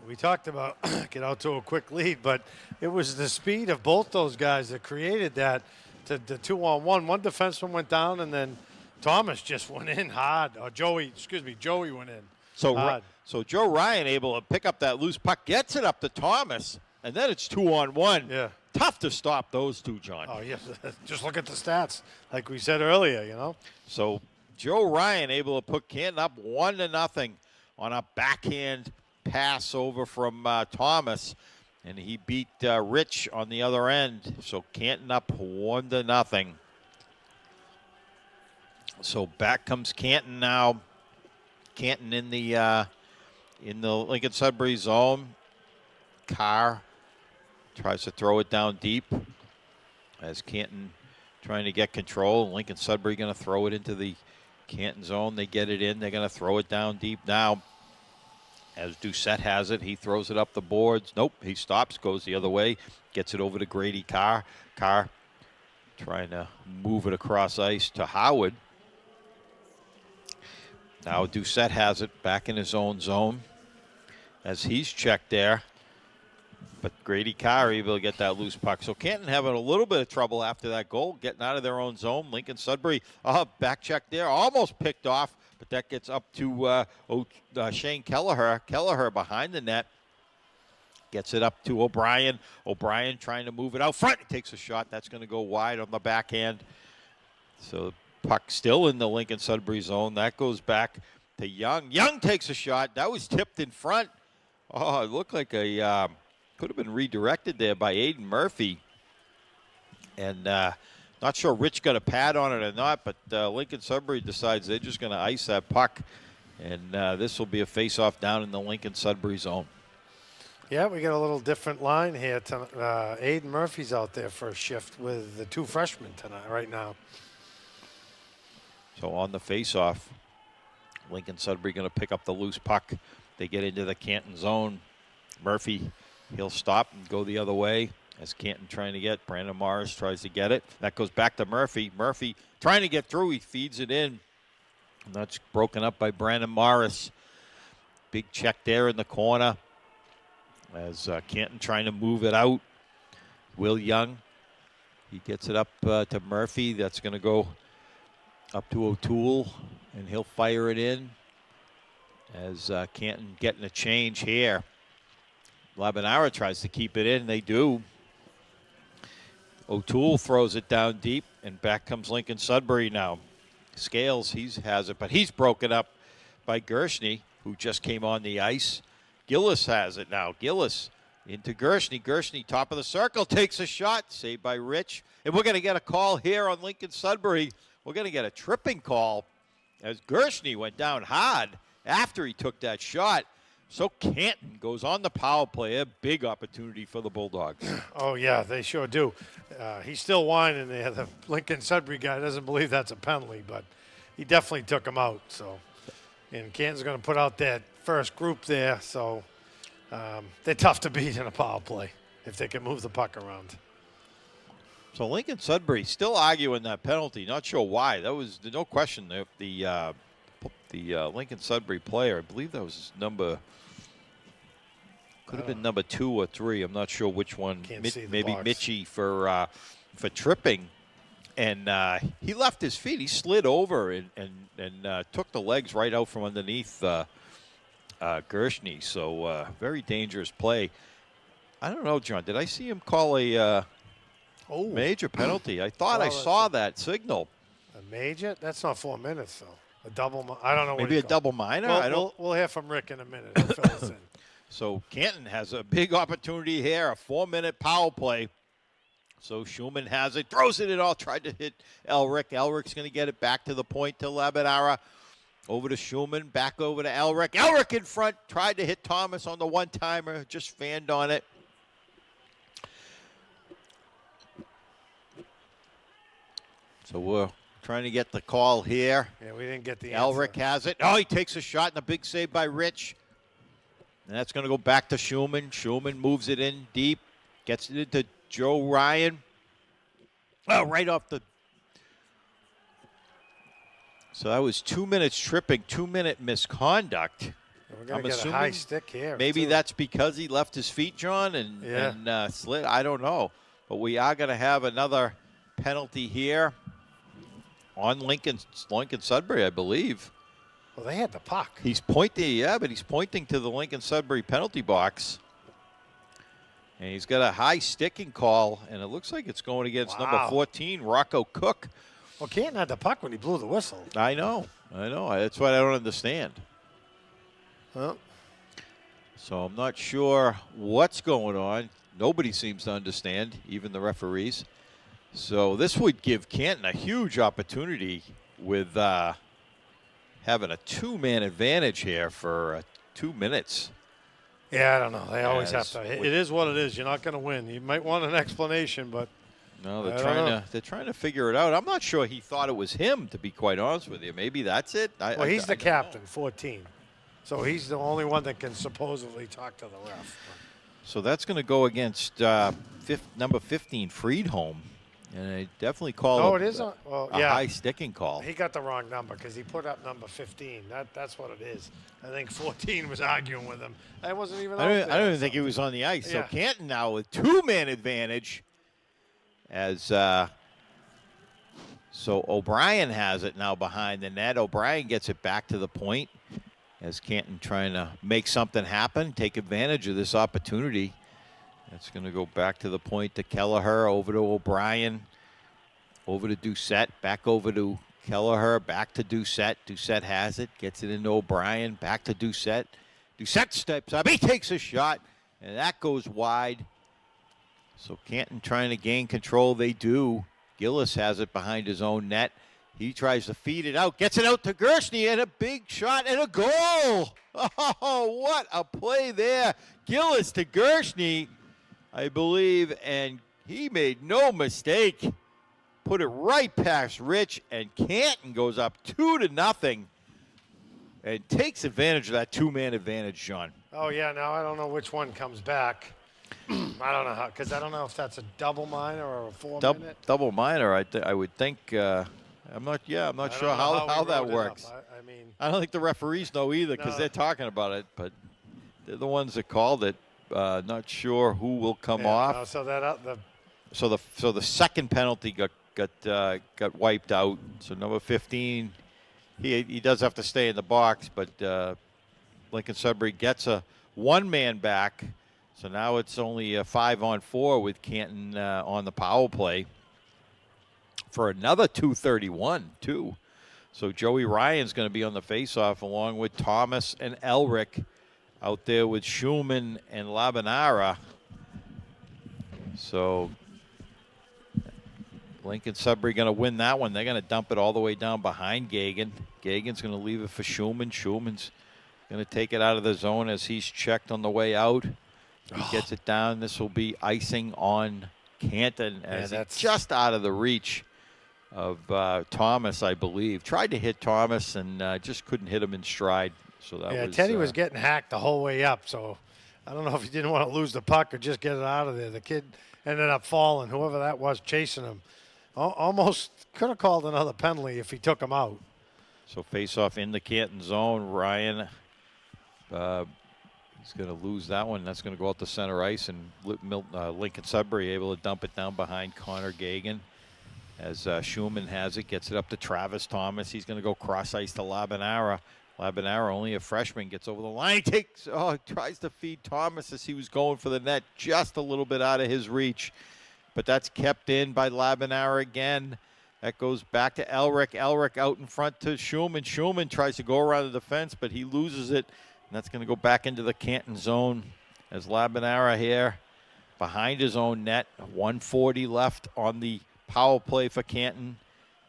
We talked about get out to a quick lead, but it was the speed of both those guys that created that. The 2-on-1. One defenseman went down, and then Thomas just went in hard. Or Joey went in. So Joe Ryan able to pick up that loose puck, gets it up to Thomas, and then it's 2-on-1. Yeah. Tough to stop those two, John. Oh, yes. Just look at the stats, like we said earlier, you know. So Joe Ryan able to put Canton up 1-0 on a backhand pass over from Thomas. And he beat Rich on the other end. So Canton up 1-0. So back comes Canton now. Canton in the Lincoln-Sudbury zone. Carr tries to throw it down deep as Canton trying to get control. Lincoln-Sudbury going to throw it into the Canton zone. They get it in. They're going to throw it down deep now. As Doucette has it, he throws it up the boards. Nope, he stops, goes the other way, gets it over to Grady Carr. Carr trying to move it across ice to Howard. Now Doucette has it back in his own zone as he's checked there. But Grady Carr able to get that loose puck. So Canton having a little bit of trouble after that goal, getting out of their own zone. Lincoln-Sudbury, back check there, almost picked off. But that gets up to Shane Kelleher. Kelleher behind the net. Gets it up to O'Brien. O'Brien trying to move it out front. He takes a shot. That's going to go wide on the backhand. So puck still in the Lincoln-Sudbury zone. That goes back to Young. Young takes a shot. That was tipped in front. Oh, it looked like a could have been redirected there by Aiden Murphy. And not sure Rich got a pad on it or not, but Lincoln-Sudbury decides they're just going to ice that puck. And this will be a face-off down in the Lincoln-Sudbury zone. Yeah, we got a little different line here. Aiden Murphy's out there for a shift with the two freshmen tonight, right now. So on the face-off, Lincoln-Sudbury going to pick up the loose puck. They get into the Canton zone. Murphy, he'll stop and go the other way. As Canton trying to get, Brandon Morris tries to get it. That goes back to Murphy. Murphy trying to get through. He feeds it in. And that's broken up by Brandon Morris. Big check there in the corner. As Canton trying to move it out. Will Young, he gets it up to Murphy. That's going to go up to O'Toole, and he'll fire it in. As Canton getting a change here. Labanara tries to keep it in. They do. O'Toole throws it down deep, and back comes Lincoln-Sudbury now. Scales, he has it, but he's broken up by Gershny, who just came on the ice. Gillis has it now. Gillis into Gershny. Gershny, top of the circle, takes a shot, saved by Rich. And we're going to get a call here on Lincoln-Sudbury. We're going to get a tripping call as Gershny went down hard after he took that shot. So Canton goes on the power play. A big opportunity for the Bulldogs. Oh, yeah, they sure do. He's still whining there. The Lincoln-Sudbury guy doesn't believe that's a penalty, but he definitely took him out. So, and Canton's going to put out that first group there. So they're tough to beat in a power play if they can move the puck around. So Lincoln-Sudbury still arguing that penalty. Not sure why. That was no question. The Lincoln-Sudbury player, I believe that was number. Could have been number 2 or 3. I'm not sure which one. Maybe box. Mitchie for tripping, and he left his feet. He slid over and took the legs right out from underneath Gershny. So very dangerous play. I don't know, John. Did I see him call a major penalty? I thought I saw that signal. A major? That's not 4 minutes though. A double. I don't know. Maybe a double minor. We'll hear from Rick in a minute. He'll fill us in. So Canton has a big opportunity here, a 4-minute power play. So Schumann has it, throws it in all, tried to hit Elric. Elric's going to get it back to the point to Labadara. Over to Schumann, back over to Elric. Elric in front, tried to hit Thomas on the one-timer, just fanned on it. So we're trying to get the call here. Yeah, we didn't get the Elric answer. has it. Oh, he takes a shot and a big save by Rich. And that's going to go back to Schumann. Schumann moves it in deep, gets it into Joe Ryan. Oh, right off the. So that was 2 minutes tripping, 2-minute misconduct. We're going to get a high stick here. Maybe too. that's because he left his feet, John, and slid. I don't know. But we are going to have another penalty here on Lincoln-Sudbury, I believe. Well, they had the puck. He's pointing, but he's pointing to the Lincoln-Sudbury penalty box. And he's got a high sticking call, and it looks like it's going against number 14, Rocco Cook. Well, Canton had the puck when he blew the whistle. I know. That's what I don't understand. Well, So I'm not sure what's going on. Nobody seems to understand, even the referees. So this would give Canton a huge opportunity with having a 2-man advantage here for 2 minutes. yeah, I don't know. They always have to. It is what it is. You're not going to win. You might want an explanation, but No, they're trying to figure it out. I'm not sure he thought it was him, to be quite honest with you. Maybe that's it. well, he's the captain, 14. So he's the only one that can supposedly talk to the ref. So that's going to go against number 15, Friedholm. And I definitely call it is a high sticking call. He got the wrong number because he put up number 15. That's what it is. I think 14 was arguing with him. I wasn't even. I don't even think he was on the ice. Yeah. So Canton now with 2-man advantage. As so O'Brien has it now behind the net. O'Brien gets it back to the point as Canton trying to make something happen, take advantage of this opportunity. That's going to go back to the point to Kelleher, over to O'Brien, over to Doucette, back over to Kelleher, back to Doucette. Doucette has it, gets it into O'Brien, back to Doucette. Doucette steps up, he takes a shot, and that goes wide. So Canton trying to gain control, they do. Gillis has it behind his own net. He tries to feed it out, gets it out to Gershny, and a big shot and a goal. Oh, what a play there. Gillis to Gershny, I believe, and he made no mistake. Put it right past Rich, and Canton goes up 2-0 and takes advantage of that 2-man advantage, Sean. Oh, yeah. Now I don't know which one comes back. I don't know how, because I don't know if that's a double minor or a 4-minute. Double minor, I would think. I'm not sure how that works. I mean, I don't think the referees know either because they're talking about it, but they're the ones that called it. Not sure who will come off. No, so that So the second penalty got wiped out. So number 15, he does have to stay in the box, but Lincoln-Sudbury gets a 1-man back. So now it's only a 5-on-4 with Canton on the power play for another 2:31 too. So Joey Ryan's going to be on the faceoff along with Thomas and Elric out there with Schumann and Labanara. So Lincoln-Sudbury going to win that one. They're going to dump it all the way down behind Gagan. Gagan's going to leave it for Schumann. Schumann's going to take it out of the zone as he's checked on the way out. He gets it down. This will be icing on Canton as it's just out of the reach of Thomas, I believe. Tried to hit Thomas and just couldn't hit him in stride. So that was, Teddy was getting hacked the whole way up. So I don't know if he didn't want to lose the puck or just get it out of there. The kid ended up falling. Whoever that was chasing him almost could have called another penalty if he took him out. So face off in the Canton zone. Ryan. He's going to lose that one. That's going to go out to center ice, and Lincoln-Sudbury able to dump it down behind Connor Gagan as Schumann has it, gets it up to Travis Thomas. He's going to go cross ice to Labanara. Labanara, only a freshman, gets over the line, tries to feed Thomas as he was going for the net, just a little bit out of his reach. But that's kept in by Labanara again. That goes back to Elric. Elric out in front to Schumann. Schumann tries to go around the defense, but he loses it. And that's going to go back into the Canton zone as Labanara here behind his own net. 1:40 left on the power play for Canton.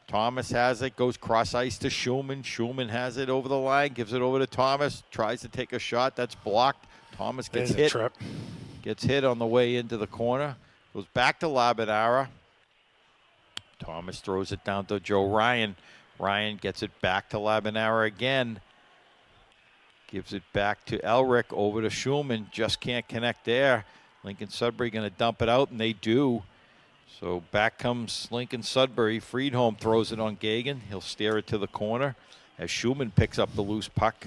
Thomas has it, goes cross ice to Schumann. Schumann has it over the line, gives it over to Thomas, tries to take a shot. That's blocked. Thomas gets hit. Gets hit on the way into the corner. Goes back to Labanara. Thomas throws it down to Joe Ryan. Ryan gets it back to Labanara again. Gives it back to Elric, over to Schumann. Just can't connect there. Lincoln-Sudbury going to dump it out, and they do. So back comes Lincoln-Sudbury. Friedholm throws it on Gagan. He'll steer it to the corner as Schumann picks up the loose puck.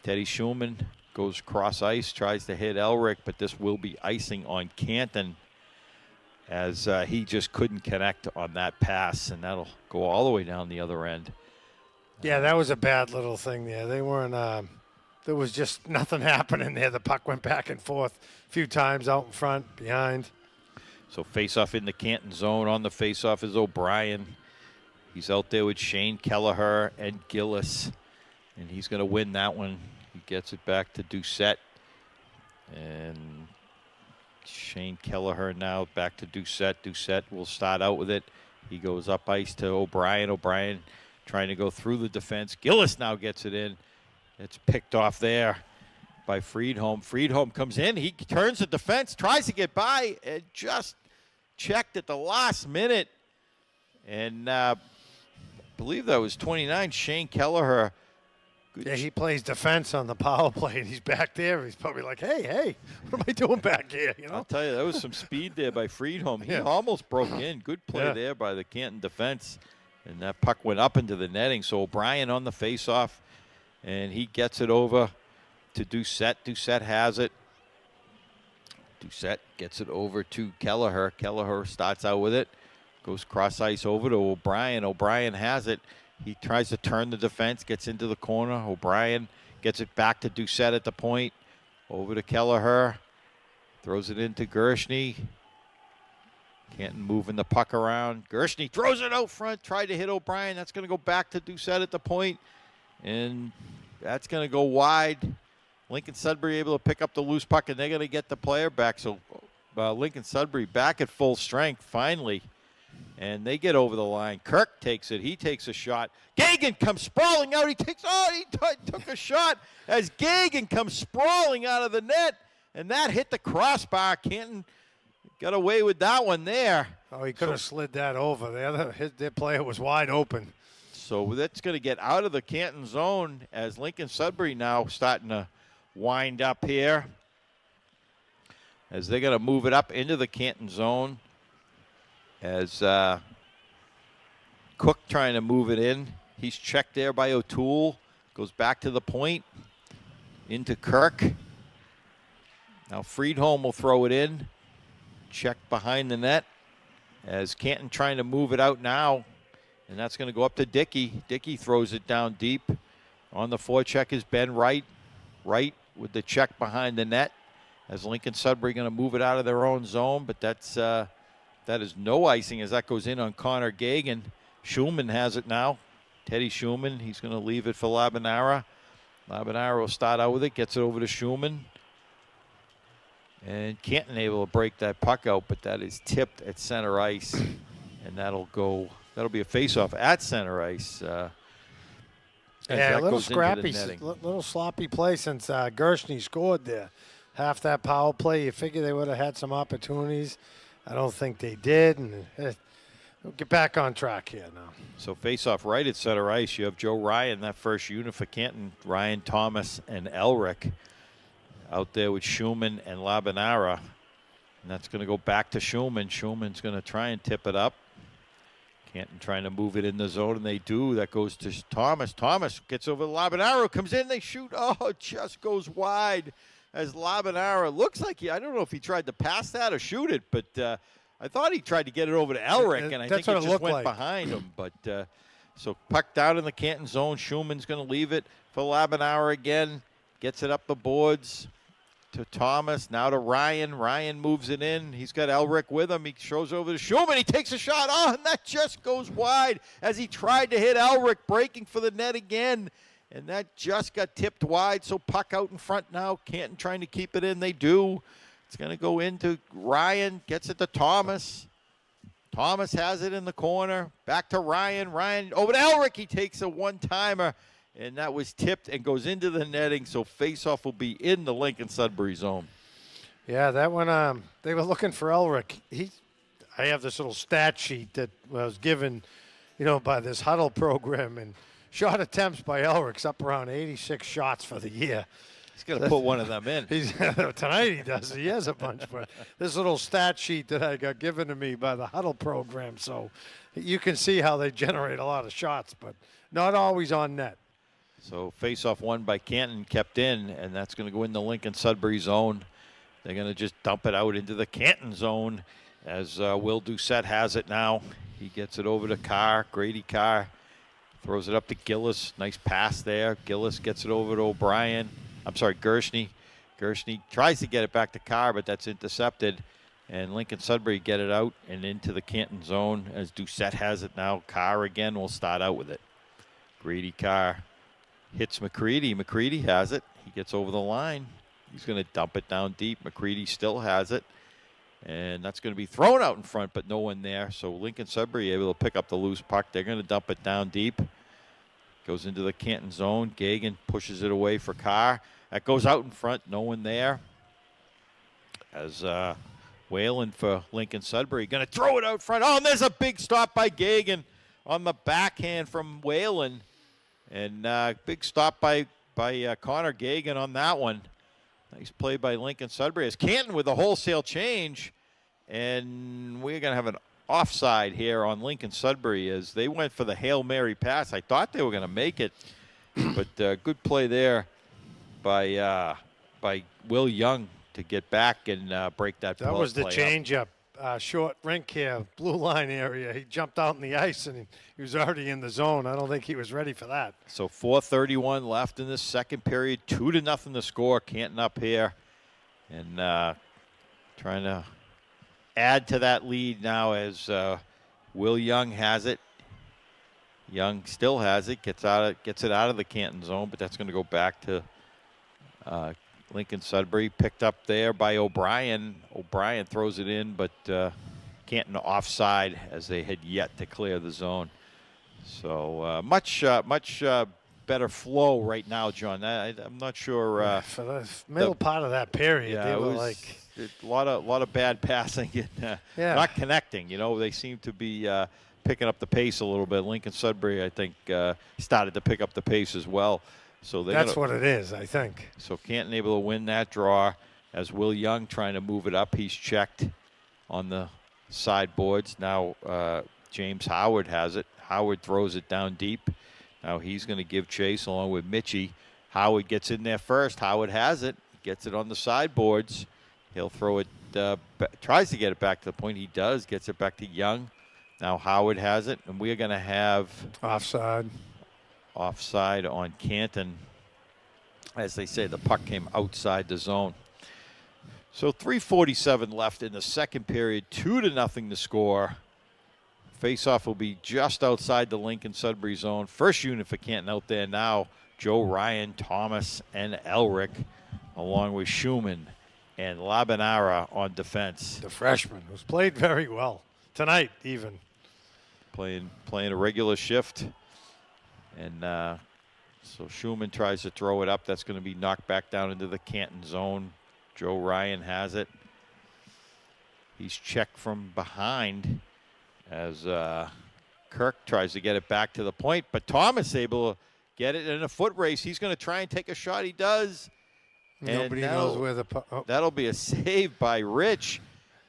Teddy Schumann goes cross ice, tries to hit Elric, but this will be icing on Canton as he just couldn't connect on that pass, and that'll go all the way down the other end. Yeah, that was a bad little thing there. They weren't... There was just nothing happening there. The puck went back and forth a few times, out in front, behind. So face-off in the Canton zone. On the face-off is O'Brien. He's out there with Shane Kelleher and Gillis, and he's going to win that one. He gets it back to Doucette. And Shane Kelleher now back to Doucette. Doucette will start out with it. He goes up ice to O'Brien. O'Brien trying to go through the defense. Gillis now gets it in. It's picked off there by Friedholm. Friedholm comes in. He turns the defense, tries to get by, and just checked at the last minute. And I believe that was 29, Shane Kelleher. Yeah, he plays defense on the power play, and he's back there. He's probably like, hey, what am I doing back here? You know? I'll tell you, that was some speed there by Friedholm. He almost broke in. Good play there by the Canton defense. And that puck went up into the netting. So O'Brien on the faceoff. And he gets it over to Doucette. Doucette has it. Doucette gets it over to Kelleher. Kelleher starts out with it. Goes cross ice over to O'Brien. O'Brien has it. He tries to turn the defense. Gets into the corner. O'Brien gets it back to Doucette at the point. Over to Kelleher. Throws it into Gershny. Canton moving the puck around. Gershny throws it out front. Tried to hit O'Brien. That's going to go back to Doucette at the point. And that's going to go wide. Lincoln-Sudbury able to pick up the loose puck, and they're going to get the player back. So Lincoln-Sudbury back at full strength finally. And they get over the line. Kirk takes it. He takes a shot. Gagan comes sprawling out. He took a shot as Gagan comes sprawling out of the net. And that hit the crossbar. Canton got away with that one there. Oh, he could have slid that over. Their player was wide open. So that's going to get out of the Canton zone as Lincoln-Sudbury now starting to wind up here. As they're going to move it up into the Canton zone. As Cook trying to move it in. He's checked there by O'Toole. Goes back to the point. Into Kirk. Now Friedholm will throw it in. Checked behind the net. As Canton trying to move it out now. And that's going to go up to Dickey. Dickey throws it down deep. On the forecheck is Ben Wright. Wright with the check behind the net. as Lincoln-Sudbury going to move it out of their own zone, but that is no icing as that goes in on Connor Gagan. Schulman has it now. Teddy Schulman, he's going to leave it for Labanara. Labanara will start out with it, gets it over to Schulman. And Canton able to break that puck out, but that is tipped at center ice. And that'll be a face-off at center ice. Yeah, a little scrappy, little sloppy play since Gershny scored there. Half that power play, you figure they would have had some opportunities. I don't think they did, and we'll get back on track here now. So face-off right at center ice. You have Joe Ryan, that first unit for Canton. Ryan, Thomas, and Elric out there with Schulman and Labanara. And that's going to go back to Schulman. Schulman's going to try and tip it up. Canton trying to move it in the zone, and they do. That goes to Thomas. Thomas gets over to Labanara, comes in, they shoot. Oh, it just goes wide as Labanara. Looks like I don't know if he tried to pass that or shoot it, but I thought he tried to get it over to Elric, and I think it just went behind him. But so puck down in the Canton zone. Schulman's going to leave it for Labanara again. Gets it up the boards to Thomas, now to Ryan. Ryan moves it in. He's got Elric with him. He shows over to Schulman. He takes a shot. Oh, and that just goes wide as he tried to hit Elric, breaking for the net again. And that just got tipped wide, so puck out in front now. Canton trying to keep it in. They do. It's going to go into Ryan. Gets it to Thomas. Thomas has it in the corner. Back to Ryan. Ryan over to Elric. He takes a one-timer. And that was tipped and goes into the netting, so faceoff will be in the Lincoln-Sudbury zone. Yeah, that one, they were looking for Elric. I have this little stat sheet that was given, by this huddle program, and shot attempts by Elric's up around 86 shots for the year. He's going to put one of them in. Tonight he does. He has a bunch, but this little stat sheet that I got given to me by the huddle program, so you can see how they generate a lot of shots, but not always on net. So face-off won by Canton, kept in, and that's going to go in the Lincoln-Sudbury zone. They're going to just dump it out into the Canton zone as Will Doucette has it now. He gets it over to Carr, Grady Carr. Throws it up to Gillis. Nice pass there. Gillis gets it over to Gershny. Gershny tries to get it back to Carr, but that's intercepted. And Lincoln-Sudbury get it out and into the Canton zone as Doucette has it now. Carr again will start out with it. Grady Carr hits McCready. McCready has it. He gets over the line. He's going to dump it down deep. McCready still has it. And that's going to be thrown out in front, but no one there. So Lincoln-Sudbury able to pick up the loose puck. They're going to dump it down deep. Goes into the Canton zone. Gagan pushes it away for Carr. That goes out in front. No one there. As Whalen for Lincoln-Sudbury going to throw it out front. Oh, and there's a big stop by Gagan on the backhand from Whalen. And big stop by Connor Gagan on that one. Nice play by Lincoln-Sudbury. As Canton with a wholesale change. And we're going to have an offside here on Lincoln-Sudbury as they went for the Hail Mary pass. I thought they were going to make it. But good play there by Will Young to get back and break that play. That was the change-up. Short rink here, blue line area. He jumped out in the ice, and he was already in the zone. I don't think he was ready for that. So 4:31 left in this second period. 2-0 the score. Canton up here. And trying to add to that lead now as Will Young has it. Young still has it. Gets it out of the Canton zone, but that's going to go back to Lincoln-Sudbury, picked up there by O'Brien. O'Brien throws it in, but Canton offside as they had yet to clear the zone. So much better flow right now, John. I'm not sure. For the middle part of that period, they were like a lot of bad passing and not connecting. They seem to be picking up the pace a little bit. Lincoln-Sudbury, I think, started to pick up the pace as well. So that's what it is, I think. So Canton able to win that draw as Will Young trying to move it up. He's checked on the sideboards. Now James Howard has it. Howard throws it down deep. Now he's going to give chase along with Mitchie. Howard gets in there first. Howard has it. Gets it on the sideboards. He'll throw it, tries to get it back to the point. He does. Gets it back to Young. Now Howard has it. And we're going to have offside on Canton. As they say, the puck came outside the zone. So 3:47 left in the second period, 2-0 the score. Face-off will be just outside the Lincoln-Sudbury zone. First unit for Canton out there now, Joe Ryan, Thomas, and Elric, along with Schumann and Labanara on defense. The freshman, who's played very well tonight even. Playing a regular shift. And so Schumann tries to throw it up. That's going to be knocked back down into the Canton zone. Joe Ryan has it. He's checked from behind as Kirk tries to get it back to the point. But Thomas able to get it in a foot race. He's going to try and take a shot. He does. Nobody knows where the That'll be a save by Rich.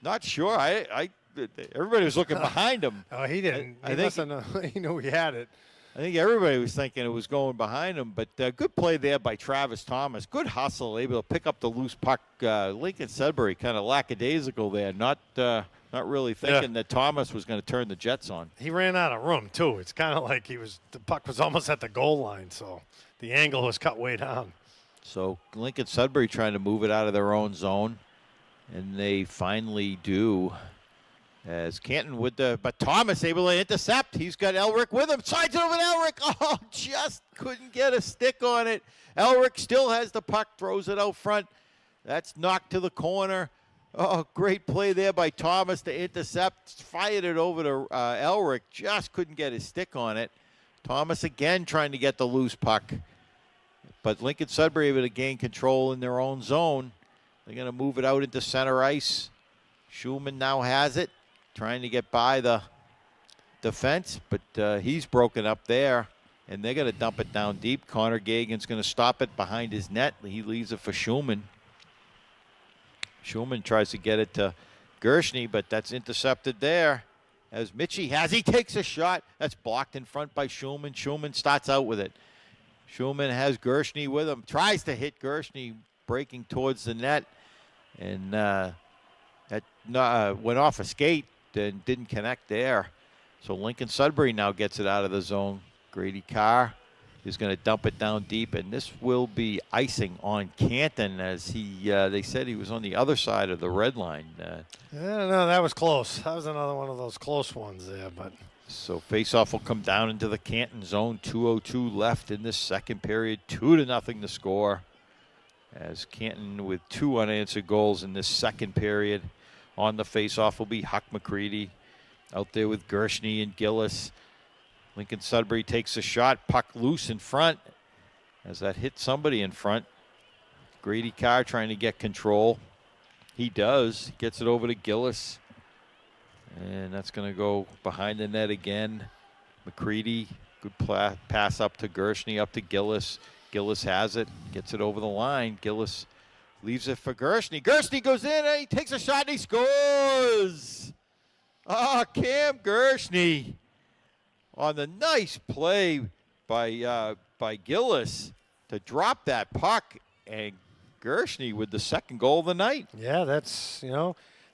Not sure. Everybody was looking behind him. Oh, he didn't. I think he knew he had it. I think everybody was thinking it was going behind him, but good play there by Travis Thomas. Good hustle, able to pick up the loose puck. Lincoln-Sudbury kind of lackadaisical there, not really thinking that Thomas was going to turn the Jets on. He ran out of room too. It's kind of like the puck was almost at the goal line, so the angle was cut way down. So Lincoln-Sudbury trying to move it out of their own zone, and they finally do. As Canton but Thomas able to intercept. He's got Elric with him. Slides it over to Elric. Oh, just couldn't get a stick on it. Elric still has the puck, throws it out front. That's knocked to the corner. Oh, great play there by Thomas to intercept. Fired it over to Elric. Just couldn't get his stick on it. Thomas again trying to get the loose puck. But Lincoln-Sudbury able to gain control in their own zone. They're going to move it out into center ice. Schumann now has it. Trying to get by the defense, but he's broken up there, and they're going to dump it down deep. Connor Gagan's going to stop it behind his net. He leaves it for Schumann. Schumann tries to get it to Gershny, but that's intercepted there. As Mitchie he takes a shot. That's blocked in front by Schumann. Schumann starts out with it. Schumann has Gershny with him. Tries to hit Gershny, breaking towards the net, and that went off a skate and didn't connect there. So Lincoln-Sudbury now gets it out of the zone. Grady Carr is going to dump it down deep, and this will be icing on Canton as they said he was on the other side of the red line. No, that was close. That was another one of those close ones there. But so faceoff will come down into the Canton zone. 2:02 left in this second period. 2-0 the score. As Canton with 2 unanswered goals in this second period. On the faceoff will be Huck McCready out there with Gershny and Gillis. Lincoln-Sudbury takes a shot. Puck loose in front as that hit somebody in front. Grady Carr trying to get control. He does. Gets it over to Gillis. And that's going to go behind the net again. McCready, good pass up to Gershny, up to Gillis. Gillis has it. Gets it over the line. Gillis leaves it for Gershny. Gershny goes in and he takes a shot and he scores. Cam Gershny on the nice play by Gillis to drop that puck, and Gershny with the second goal of the night. Yeah, that's,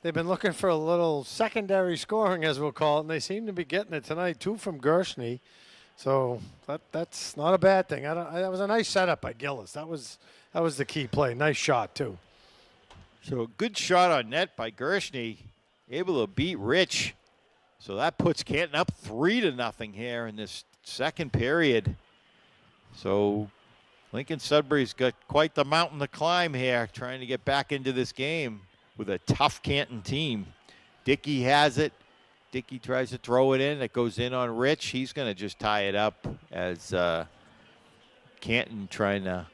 they've been looking for a little secondary scoring, as we'll call it, and they seem to be getting it tonight, 2 from Gershny. So that's not a bad thing. That was a nice setup by Gillis. That was the key play. Nice shot, too. So a good shot on net by Gershny, able to beat Rich. So that puts Canton up 3-0 here in this second period. So Lincoln-Sudbury's got quite the mountain to climb here, trying to get back into this game with a tough Canton team. Dickey has it. Dickey tries to throw it in. It goes in on Rich. He's going to just tie it up as Canton trying to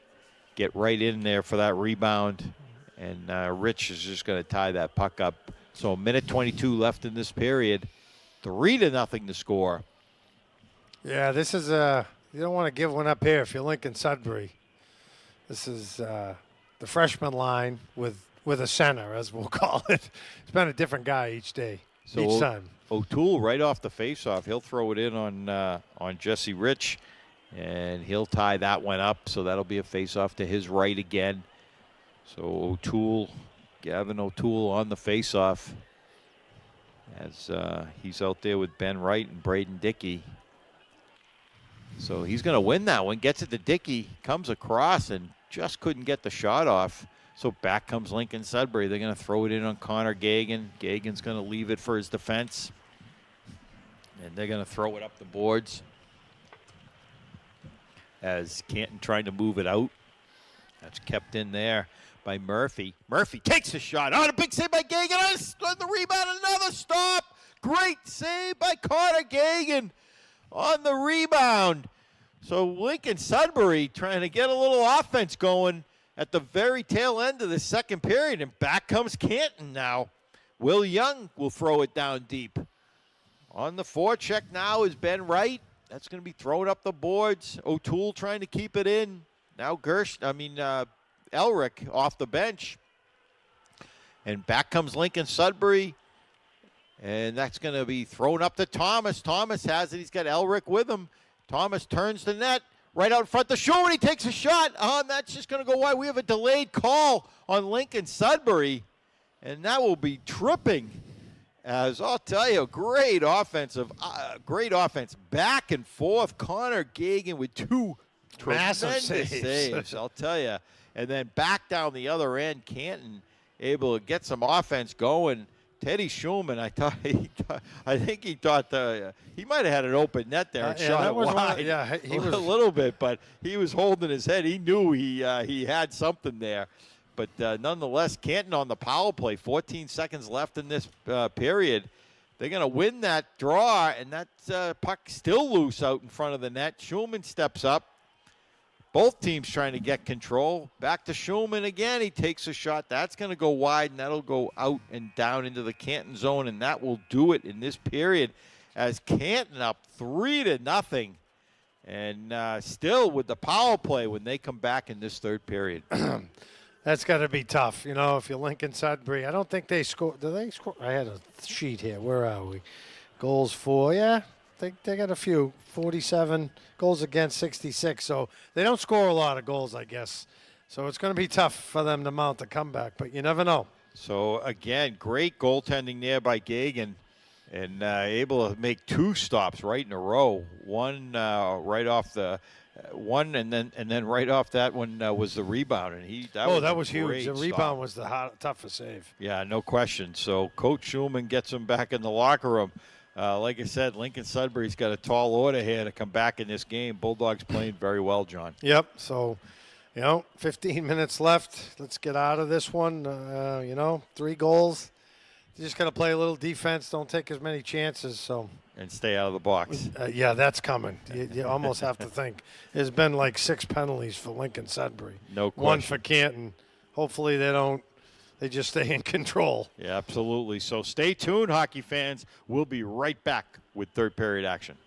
get right in there for that rebound. And Rich is just going to tie that puck up. So 1:22 left in this period. 3-0 the score. Yeah, this is you don't want to give one up here if you're Lincoln-Sudbury. This is the freshman line with a center, as we'll call it. It's been a different guy each day, each time. O'Toole right off the faceoff. He'll throw it in on Jesse Rich, and he'll tie that one up. So that'll be a faceoff to his right again. So Gavin O'Toole on the faceoff as he's out there with Ben Wright and Braden Dickey. So he's going to win that one. Gets it to Dickey, comes across and just couldn't get the shot off. So back comes Lincoln-Sudbury. They're going to throw it in on Connor Gagan. Gagan's going to leave it for his defense. And they're going to throw it up the boards as Canton trying to move it out. That's kept in there by Murphy. Murphy takes a shot. On a big save by Gagan. On the rebound, another stop. Great save by Connor Gagan on the rebound. So Lincoln-Sudbury trying to get a little offense going at the very tail end of the second period. And back comes Canton now. Will Young will throw it down deep. On the forecheck now is Ben Wright. That's going to be thrown up the boards. O'Toole trying to keep it in. Now Elric off the bench. And back comes Lincoln-Sudbury. And that's going to be thrown up to Thomas. Thomas has it. He's got Elric with him. Thomas turns the net. Right out in front. The Schumann, he takes a shot. That's just going to go wide. We have a delayed call on Lincoln-Sudbury. And that will be tripping. As I'll tell you, great offense. Back and forth. Connor Gagan with two Massive tremendous saves, I'll tell you. And then back down the other end, Canton able to get some offense going. Teddy Schumann, I think he thought he might have had an open net there and shot it wide. He was a little bit, but he was holding his head. He knew he had something there. But nonetheless, Canton on the power play, 14 seconds left in this period. They're going to win that draw, and that puck still loose out in front of the net. Schumann steps up. Both teams trying to get control. Back to Schumann again. He takes a shot. That's going to go wide, and that'll go out and down into the Canton zone, and that will do it in this period as Canton up 3-0. And still with the power play when they come back in this third period. That's got to be tough, if you're Lincoln-Sudbury. I don't think they score. Do they score? I had a sheet here. Where are we? Goals for, they got a few. 47 goals against 66. So they don't score a lot of goals, I guess. So it's going to be tough for them to mount a comeback, but you never know. So, again, great goaltending there by Gagan. And able to make two stops right in a row. One right off the one, and then right off that one was the rebound, and that was huge. The stop. rebound was the toughest save. Yeah, no question. So Coach Schumann gets him back in the locker room. Like I said, Lincoln-Sudbury's got a tall order here to come back in this game. Bulldogs playing very well, John. Yep. So, 15 minutes left. Let's get out of this one. 3 goals. You just got to play a little defense. Don't take as many chances. And stay out of the box. Yeah, that's coming. You almost have to think. There's been like 6 penalties for Lincoln-Sudbury. No question. 1 for Canton. Hopefully they just stay in control. Yeah, absolutely. So stay tuned, hockey fans. We'll be right back with third period action.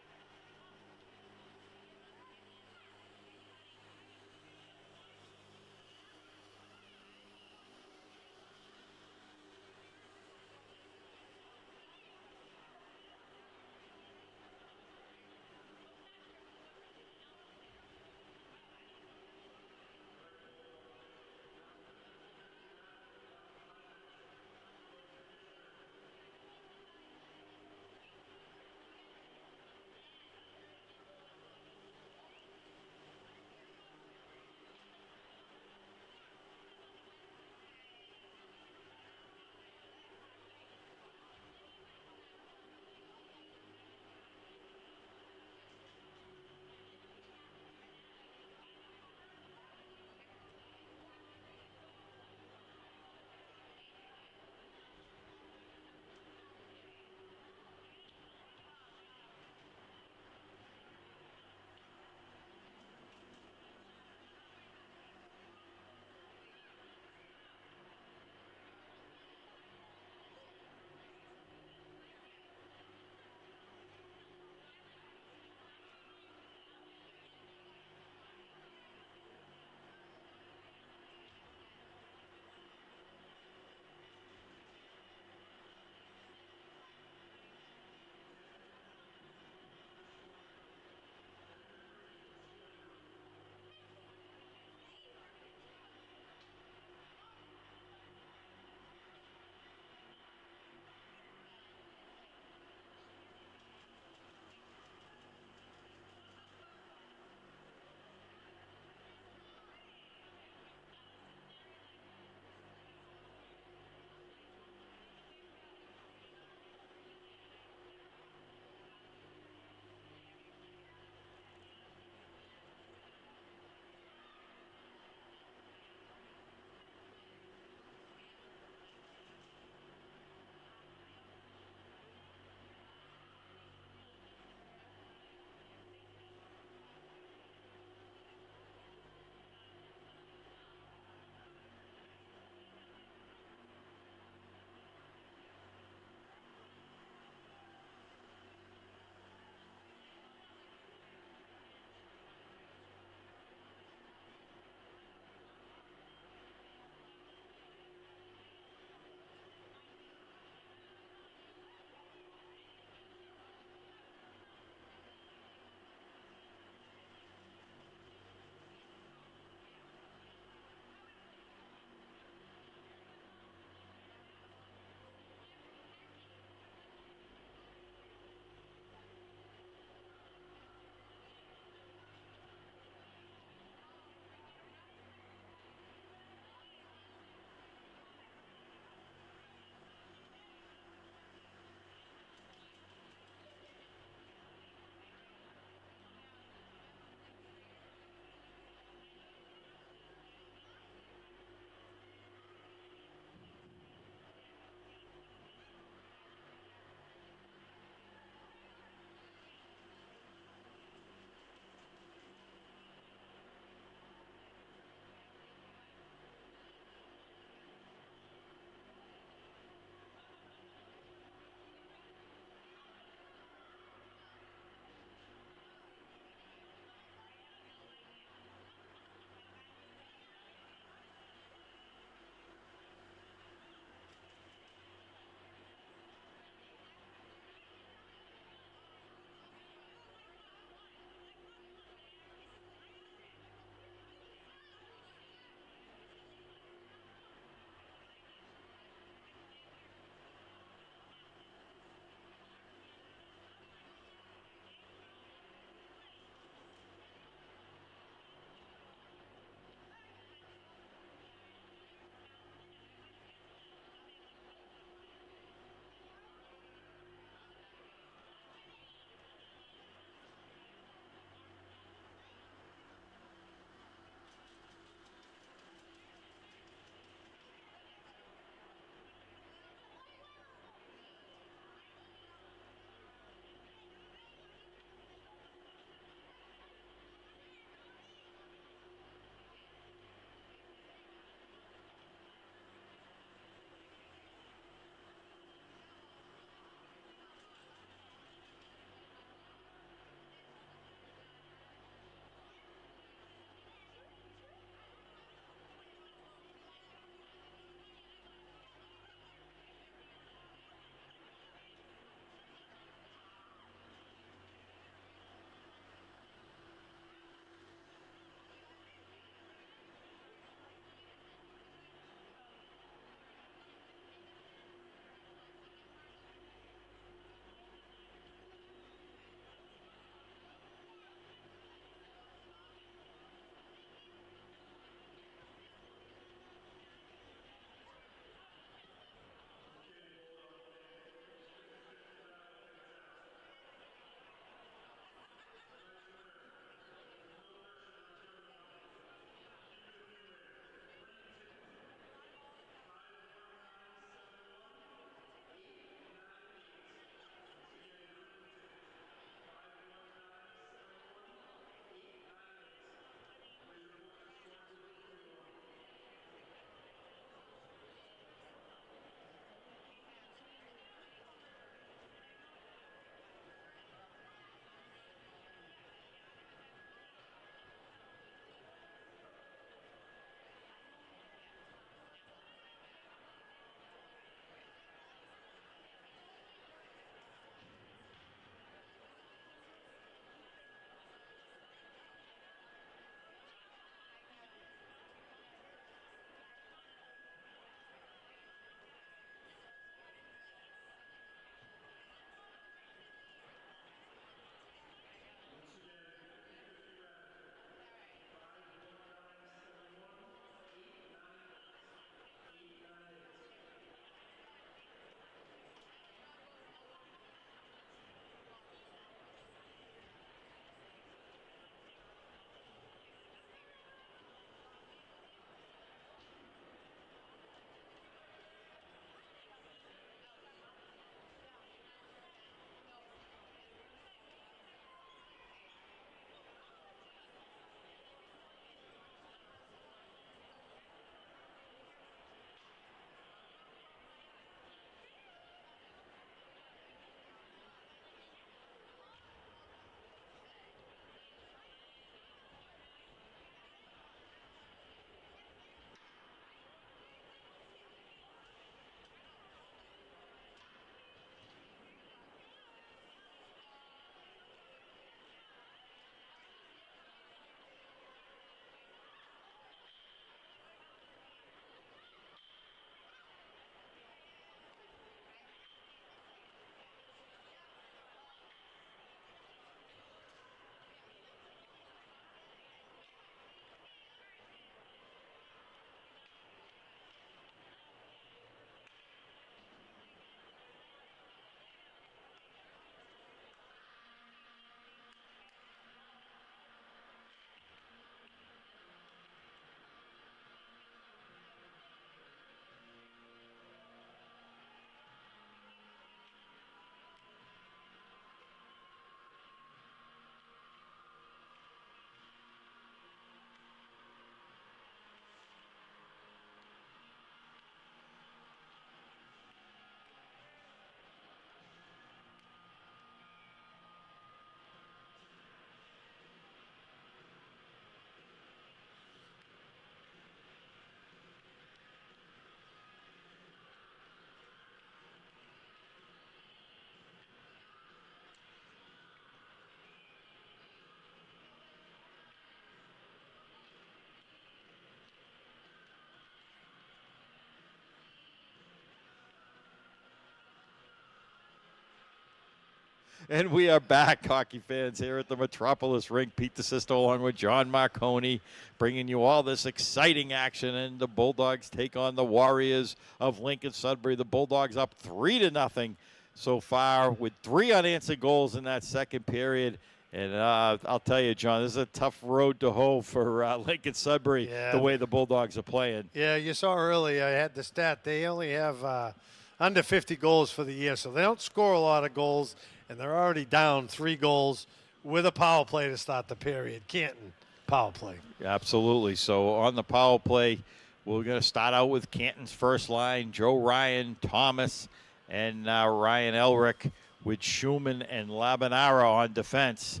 And we are back, hockey fans, here at the Metropolis Rink. Pete DeSisto along with John Marconi, bringing you all this exciting action. And the Bulldogs take on the Warriors of Lincoln-Sudbury. The Bulldogs up 3-0 so far with 3 unanswered goals in that second period. And I'll tell you, John, this is a tough road to hoe for Lincoln-Sudbury, the way the Bulldogs are playing. Yeah, you saw earlier, I had the stat. They only have under 50 goals for the year, so they don't score a lot of goals, and they're already down 3 goals with a power play to start the period. Canton, power play. Absolutely. So on the power play, we're going to start out with Canton's first line, Joe Ryan, Thomas, and Ryan Elric, with Schumann and Labanara on defense.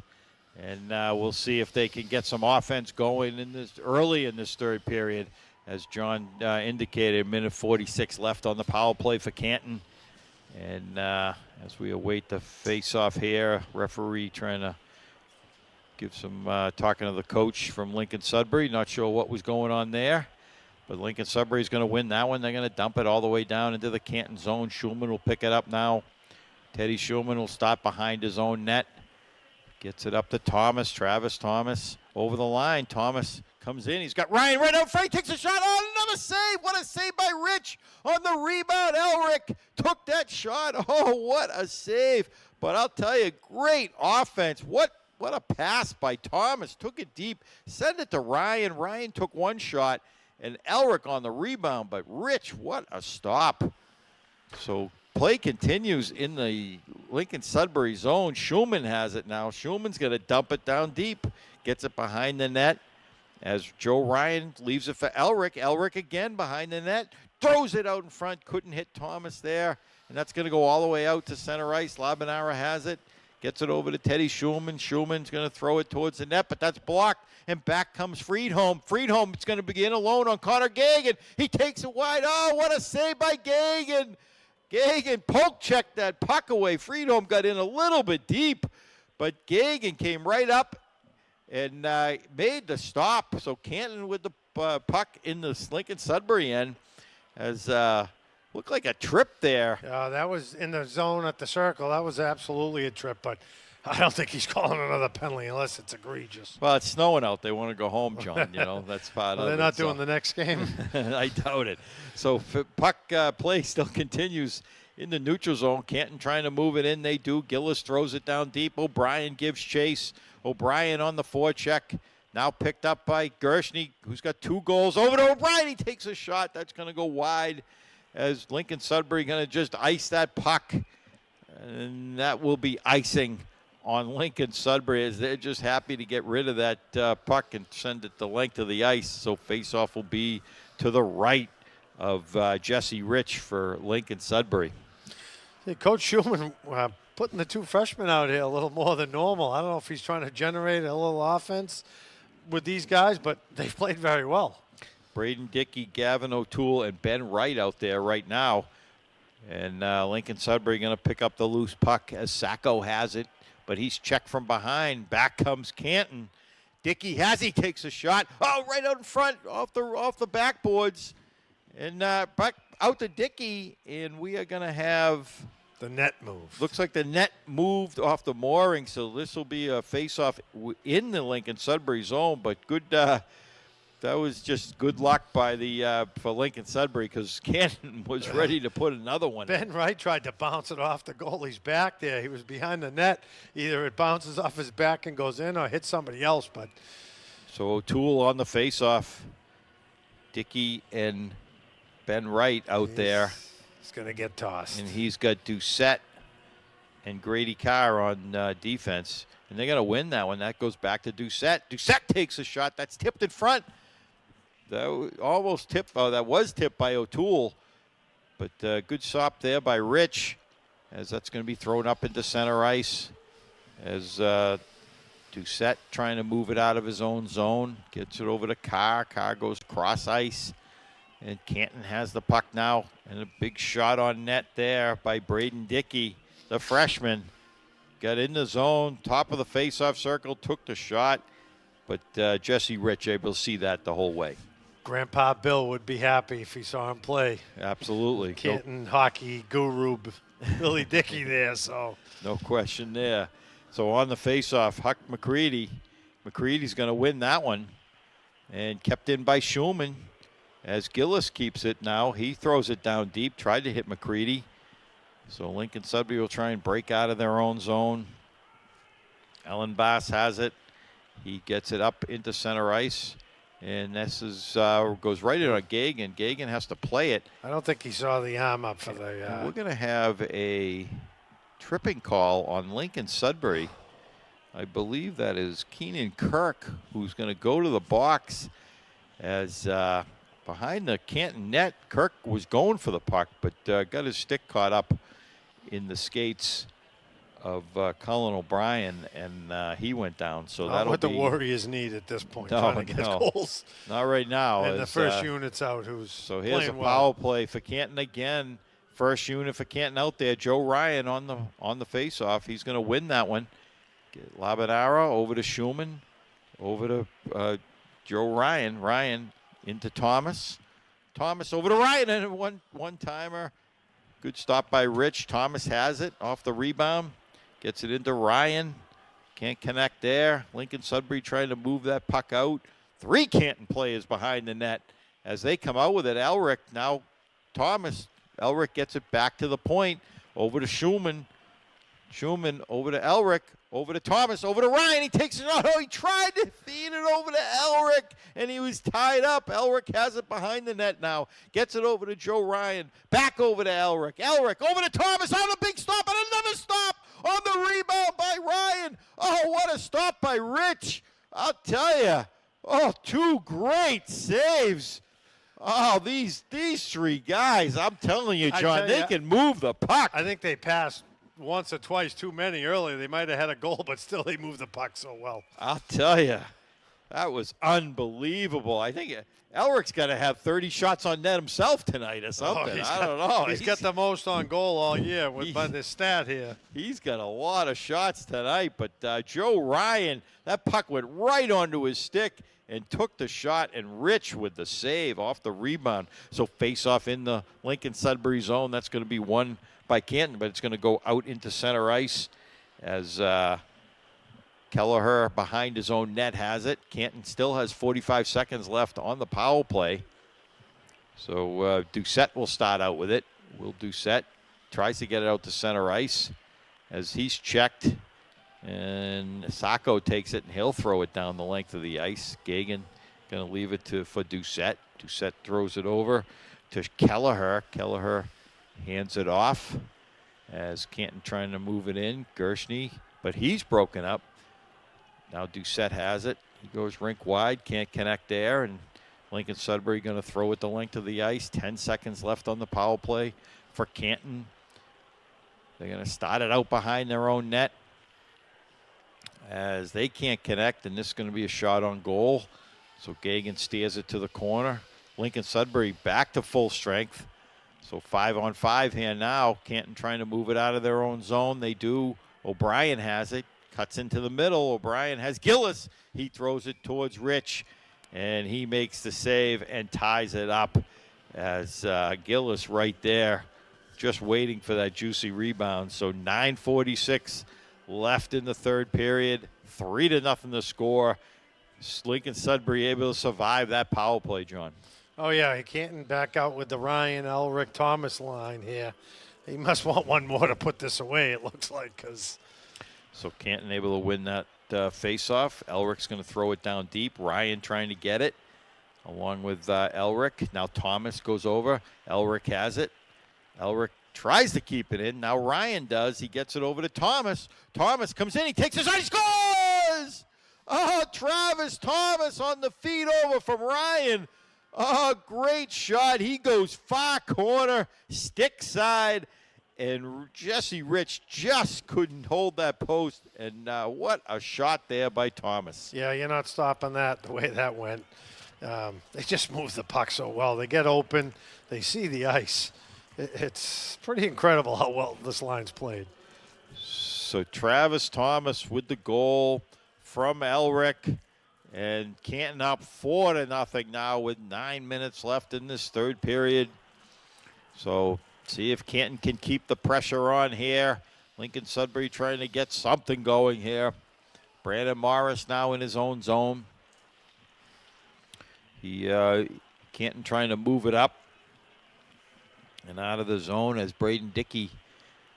And we'll see if they can get some offense going in this early in this third period. As John indicated, 1:46 left on the power play for Canton. And as we await the face-off here, referee trying to give some talking to the coach from Lincoln-Sudbury. Not sure what was going on there. But Lincoln-Sudbury is going to win that one. They're going to dump it all the way down into the Canton zone. Schumann will pick it up now. Teddy Schumann will start behind his own net. Gets it up to Thomas. Travis Thomas over the line. Thomas comes in. He's got Ryan right out front. He takes a shot. Oh, another save. What a save by Rich on the rebound. Elric took that shot. Oh, what a save. But I'll tell you, great offense. What a pass by Thomas. Took it deep. Send it to Ryan. Ryan took one shot. And Elric on the rebound. But Rich, what a stop. So play continues in the Lincoln-Sudbury zone. Schumann has it now. Schumann's going to dump it down deep. Gets it behind the net as Joe Ryan leaves it for Elric. Elric again behind the net. Throws it out in front. Couldn't hit Thomas there. And that's going to go all the way out to center ice. Labanara has it. Gets it over to Teddy Schumann. Schumann's going to throw it towards the net, but that's blocked. And back comes Friedholm. Friedholm is going to begin alone on Connor Gagan. He takes it wide. Oh, what a save by Gagan. Gagan poke-checked that puck away. Friedholm got in a little bit deep, but Gagan came right up and made the stop. So Canton with the puck in the Lincoln-Sudbury end as looked like a trip there. That was in the zone at the circle. That was absolutely a trip, but I don't think he's calling another penalty unless it's egregious. Well, it's snowing out. They want to go home, John. You know, that's part of it. They're not doing the next game. I doubt it. So puck play still continues in the neutral zone. Canton trying to move it in. They do. Gillis throws it down deep. O'Brien gives chase. O'Brien on the forecheck. Now picked up by Gershny, who's got 2 goals. Over to O'Brien. He takes a shot. That's going to go wide as Lincoln-Sudbury going to just ice that puck. And that will be icing on Lincoln-Sudbury as they're just happy to get rid of that puck and send it the length of the ice. So face-off will be to the right of Jesse Rich for Lincoln-Sudbury. Hey, Coach Schumann putting the 2 freshmen out here a little more than normal. I don't know if he's trying to generate a little offense with these guys, but they've played very well. Braden Dickey, Gavin O'Toole, and Ben Wright out there right now. And Lincoln-Sudbury going to pick up the loose puck as Sacco has it. But he's checked from behind. Back comes Canton. Dickey takes a shot. Oh, right out in front, off the backboards. And back out to Dickey, and we are going to have the net move. Looks like the net moved off the mooring, so this will be a face-off in the Lincoln-Sudbury zone. But good, that was just good luck by the for Lincoln-Sudbury because Canton was ready to put another one. Ben Wright tried to bounce it off the goalie's back there. He was behind the net. Either it bounces off his back and goes in or hits somebody else. But so O'Toole on the face-off. Dickey and Ben Wright out there. He's going to get tossed. And he's got Doucette and Grady Carr on defense. And they're going to win that one. That goes back to Doucette. Doucette takes a shot. That's tipped in front. That almost tipped. Oh, that was tipped by O'Toole. But good stop there by Rich as that's going to be thrown up into center ice as Doucette trying to move it out of his own zone. Gets it over to Carr. Carr goes cross ice. And Canton has the puck now. And a big shot on net there by Braden Dickey, the freshman. Got in the zone, top of the face-off circle, took the shot. But Jesse Rich able to see that the whole way. Grandpa Bill would be happy if he saw him play. Absolutely. Canton hockey guru Billy Dickey there. So No question there. So on the faceoff, Huck McCready. McCready's going to win that one. And kept in by Schulman as Gillis keeps it now. He throws it down deep, tried to hit McCready. So Lincoln-Sudbury will try and break out of their own zone. Ellen Bass has it. He gets it up into center ice. And this is goes right in on Gagan. Gagan has to play it. I don't think he saw the arm up for the. We're going to have a tripping call on Lincoln-Sudbury. I believe that is Keenan Kirk, who's going to go to the box as behind the Canton net. Kirk was going for the puck, but got his stick caught up in the skates of Colin O'Brien, and he went down. So that'll what be the Warriors need at this point, No, trying to get no. goals. not right now. And the as, first unit's out, who's So here's a playing power well. play for Canton again. First unit for Canton out there. Joe Ryan on the faceoff. He's going to win that one. Get Labanara over to Schulman, over to Joe Ryan. Ryan into Thomas. Thomas over to Ryan, and one timer. Good stop by Rich. Thomas has it off the rebound. Gets it into Ryan. Can't connect there. Lincoln-Sudbury trying to move that puck out. 3 Canton players behind the net as they come out with it. Elric now Thomas. Elric gets it back to the point. Over to Schulman. Schulman over to Elric. Over to Thomas. Over to Ryan. He takes it out. Oh, he tried to feed it over to Elric, and he was tied up. Elric has it behind the net now. Gets it over to Joe Ryan. Back over to Elric. Elric over to Thomas on a big stop, and another stop on the rebound by Ryan. Oh, what a stop by Rich. I'll tell you. Oh, 2 great saves. Oh, these 3 guys, I'm telling you, John, they can move the puck. I think they passed once or twice too many earlier. They might have had a goal, but still they moved the puck so well. I'll tell you, that was unbelievable. I think Elric's got to have 30 shots on net himself tonight or something. I don't know. He's got the most on goal all year by this stat here. He's got a lot of shots tonight, but Joe Ryan, that puck went right onto his stick and took the shot, and Rich with the save off the rebound. So face-off in the Lincoln-Sudbury zone. That's going to be won by Canton, but it's going to go out into center ice as Kelleher behind his own net has it. Canton still has 45 seconds left on the power play. So Doucette will start out with it. Will Doucette tries to get it out to center ice as he's checked. And Sacco takes it, and he'll throw it down the length of the ice. Gagan going to leave it for Doucette. Doucette throws it over to Kelleher. Kelleher hands it off as Canton trying to move it in. Gershny, but he's broken up. Now Doucette has it. He goes rink wide, can't connect there, and Lincoln-Sudbury going to throw it the length of the ice. 10 seconds left on the power play for Canton. They're going to start it out behind their own net as they can't connect, and this is going to be a shot on goal. So Gagan steers it to the corner. Lincoln-Sudbury back to full strength. So 5-on-5 here now. Canton trying to move it out of their own zone. They do. O'Brien has it. Cuts into the middle. O'Brien has Gillis. He throws it towards Rich, and he makes the save and ties it up as Gillis right there just waiting for that juicy rebound. So 9:46 left in the third period. 3-0 the score. Lincoln-Sudbury able to survive that power play, John. Oh, yeah, Canton back out with the Ryan, Elric, Thomas line here. He must want one more to put this away, it looks like. So Canton able to win that face-off. Elric's going to throw it down deep. Ryan trying to get it along with Elric. Now Thomas goes over. Elric has it. Elric tries to keep it in. Now Ryan does. He gets it over to Thomas. Thomas comes in. He takes his shot. He scores! Oh, Travis Thomas on the feed over from Ryan. Oh, great shot. He goes far corner, stick side, and Jesse Rich just couldn't hold that post. And what a shot there by Thomas. Yeah, you're not stopping that the way that went. They just move the puck so well. They get open. They see the ice. It's pretty incredible how well this line's played. So Travis Thomas with the goal from Elric. And Canton up 4-0 now with 9 minutes left in this third period. So See if Canton can keep the pressure on here. Lincoln-Sudbury trying to get something going here. Brandon Morris now in his own zone. Canton trying to move it up and out of the zone as Braden Dickey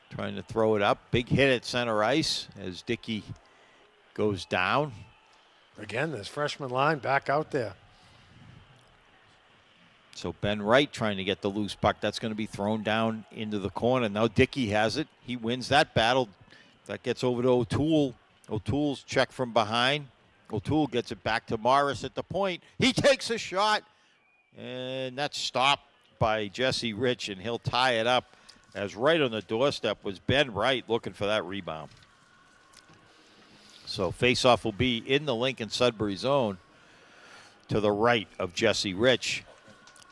trying to throw it up. Big hit at center ice as Dickey goes down. Again, this freshman line back out there. So Ben Wright trying to get the loose puck. That's going to be thrown down into the corner. Now Dickey has it. He wins that battle. That gets over to O'Toole. O'Toole's check from behind. O'Toole gets it back to Morris at the point. He takes a shot, and that's stopped by Jesse Rich, and he'll tie it up as right on the doorstep was Ben Wright looking for that rebound. So faceoff will be in the Lincoln-Sudbury zone to the right of Jesse Rich.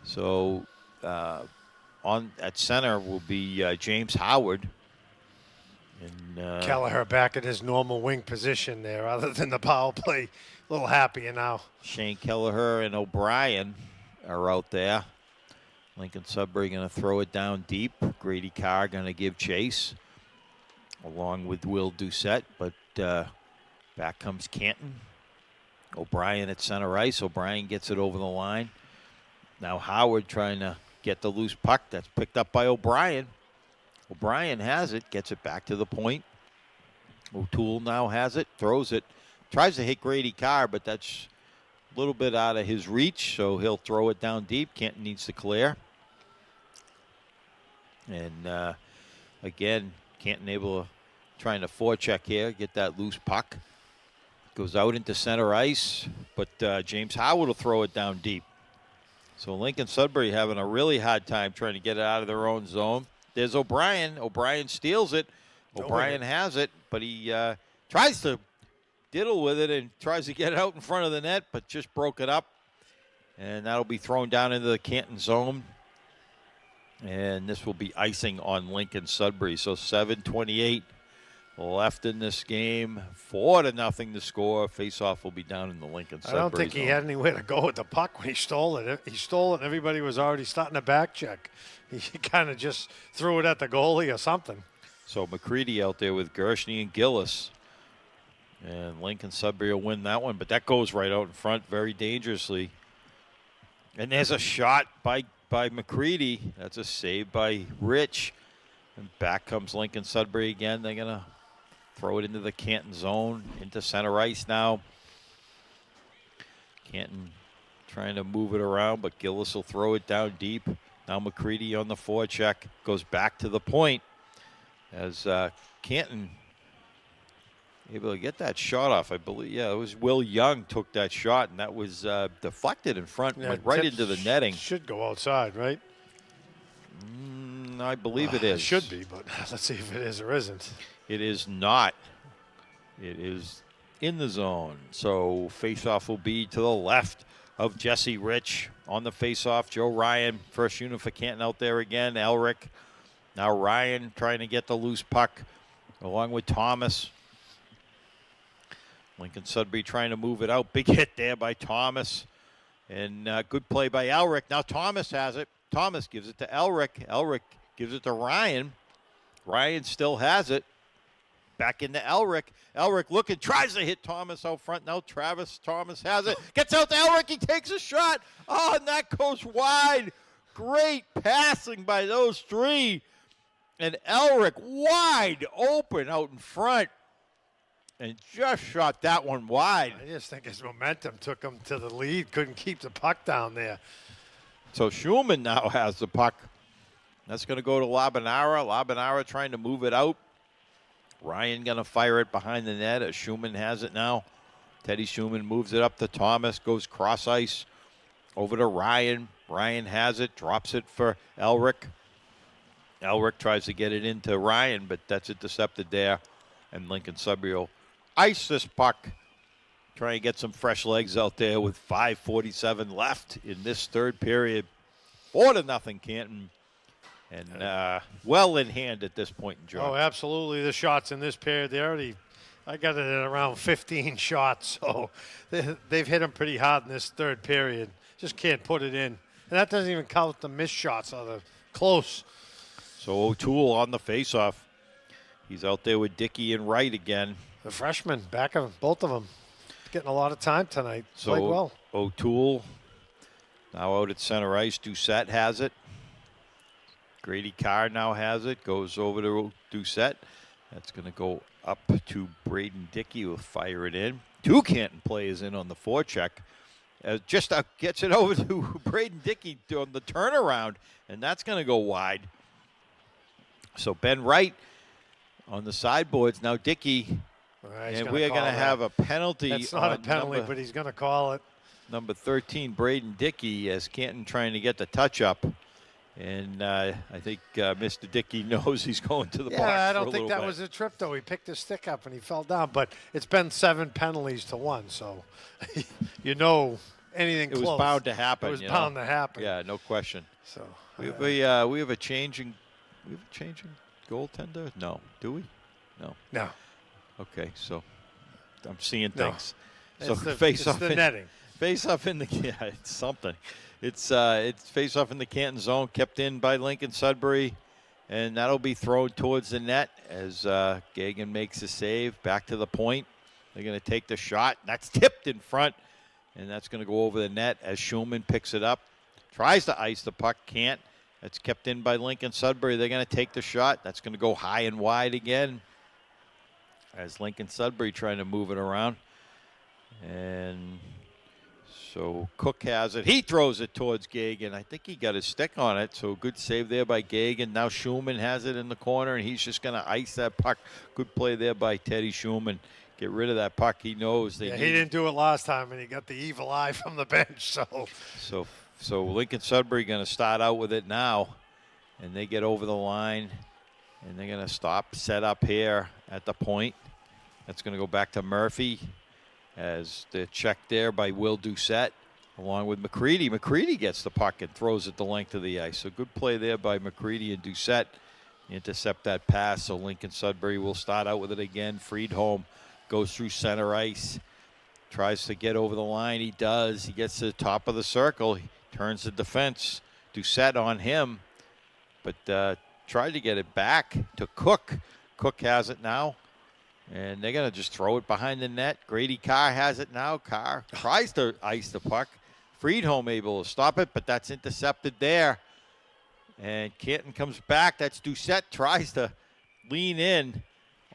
So on at center will be James Howard. And Kelleher back in his normal wing position there, other than the power play. A little happier now. Shane Kelleher and O'Brien are out there. Lincoln-Sudbury going to throw it down deep. Grady Carr going to give chase along with Will Doucette. But back comes Canton. O'Brien at center ice. O'Brien gets it over the line. Now Howard trying to get the loose puck. That's picked up by O'Brien. O'Brien has it, gets it back to the point. O'Toole now has it, throws it. Tries to hit Grady Carr, but that's a little bit out of his reach, so he'll throw it down deep. Canton needs to clear. And again, Canton able to trying to forecheck here, get that loose puck. Goes out into center ice, but James Howard will throw it down deep. So Lincoln-Sudbury having a really hard time trying to get it out of their own zone. There's O'Brien. O'Brien steals it. O'Brien has it, but he tries to diddle with it and tries to get it out in front of the net, but just broke it up. And that'll be thrown down into the Canton zone. And this will be icing on Lincoln-Sudbury. So 7:28 left in this game. 4-0 to score. Faceoff will be down in the Lincoln-Sudbury I don't think zone. he had anywhere to go with the puck when he stole it. He stole it and everybody was already starting to back check. He kind of just threw it at the goalie or something. So McCready out there with Gershny and Gillis. And Lincoln-Sudbury will win that one, but that goes right out in front very dangerously. And there's a shot by McCready. That's a save by Rich. And back comes Lincoln-Sudbury again. They're going to throw it into the Canton zone, into center ice now. Canton trying to move it around, but Gillis will throw it down deep. Now McCready on the forecheck goes back to the point as Canton able to get that shot off, I believe. Yeah, it was Will Young took that shot, and that was deflected in front, went right into the netting. Should go outside, right? I believe it is. It should be, but let's see if it is or isn't. It is not. It is in the zone. So faceoff will be to the left of Jesse Rich. On the faceoff, Joe Ryan, first unit for Canton out there again. Elric. Now Ryan trying to get the loose puck along with Thomas. Lincoln-Sudbury trying to move it out. Big hit there by Thomas. And good play by Elric. Now Thomas has it. Thomas gives it to Elric. Elric gives it to Ryan. Ryan still has it. Back into Elric. Elric looking, tries to hit Thomas out front. Now Travis Thomas has it. Gets out to Elric. He takes a shot. Oh, and that goes wide. Great passing by those three. And Elric wide open out in front. And just shot that one wide. I just think his momentum took him to the lead. Couldn't keep the puck down there. So Schumann now has the puck. That's going to go to Labanara. Labanara trying to move it out. Ryan going to fire it behind the net as Schumann has it now. Teddy Schumann moves it up to Thomas, goes cross ice over to Ryan. Ryan has it, drops it for Elric. Elric tries to get it into Ryan, but that's intercepted there. And Lincoln-Sudbury will ice this puck. Try and get some fresh legs out there with 5:47 left in this third period. 4-0 Canton. And well in hand at this point, John. Oh, absolutely. The shots in this period, I got it at around 15 shots. So they've hit them pretty hard in this third period. Just can't put it in. And that doesn't even count the missed shots or the close. So O'Toole on the faceoff. He's out there with Dickey and Wright again. The freshman, back of both of them. Getting a lot of time tonight. So Played well. O'Toole now out at center ice. Doucette has it. Grady Carr now has it. Goes over to Doucette. That's going to go up to Braden Dickey. Will fire it in. Two Canton players in on the forecheck. Just gets it over to Braden Dickey on the turnaround, and that's going to go wide. So Ben Wright on the sideboards. Now Dickey, and we are going to have a penalty. That's not a penalty, but he's going to call it. Number 13, Braden Dickey, as Canton trying to get the touch up. And I think Mr. Dickey knows he's going to the box. Yeah, I don't think that bit. was a trip, though. He picked his stick up and he fell down. But it's been 7 penalties to 1, so you know anything close. It was bound to happen. It was bound to happen. Yeah, no question. So we have a changing goaltender? No. Do we? No. No. Okay, so I'm seeing No. things. So It's the, face it's off the netting. Face off in the it's something. It's face off in the Canton zone, kept in by Lincoln-Sudbury, and that'll be thrown towards the net as Gagan makes a save. Back to the point. They're going to take the shot. That's tipped in front, and that's going to go over the net as Schumann picks it up. Tries to ice the puck, can't. That's kept in by Lincoln-Sudbury. They're going to take the shot. That's going to go high and wide again as Lincoln-Sudbury trying to move it around. And so Cook has it. He throws it towards Gagan. I think he got his stick on it, so good save there by Gagan. Now Schumann has it in the corner, and he's just going to ice that puck. Good play there by Teddy Schumann. Get rid of that puck. He knows they he didn't do it last time, and he got the evil eye from the bench. So Lincoln-Sudbury going to start out with it now, and they get over the line, and they're going to set up here at the point. That's going to go back to Murphy as the check there by Will Doucette along with McCready. McCready gets the puck and throws it the length of the ice. So good play there by McCready and Doucette. Intercept that pass, so Lincoln-Sudbury will start out with it again. Friedholm goes through center ice, tries to get over the line. He does. He gets to the top of the circle. He turns the defense. Doucette on him, but tried to get it back to Cook. Cook has it now, and they're going to just throw it behind the net. Grady Carr has it now. Carr tries to ice the puck. Friedholm able to stop it, but that's intercepted there. And Canton comes back. That's Doucette, tries to lean in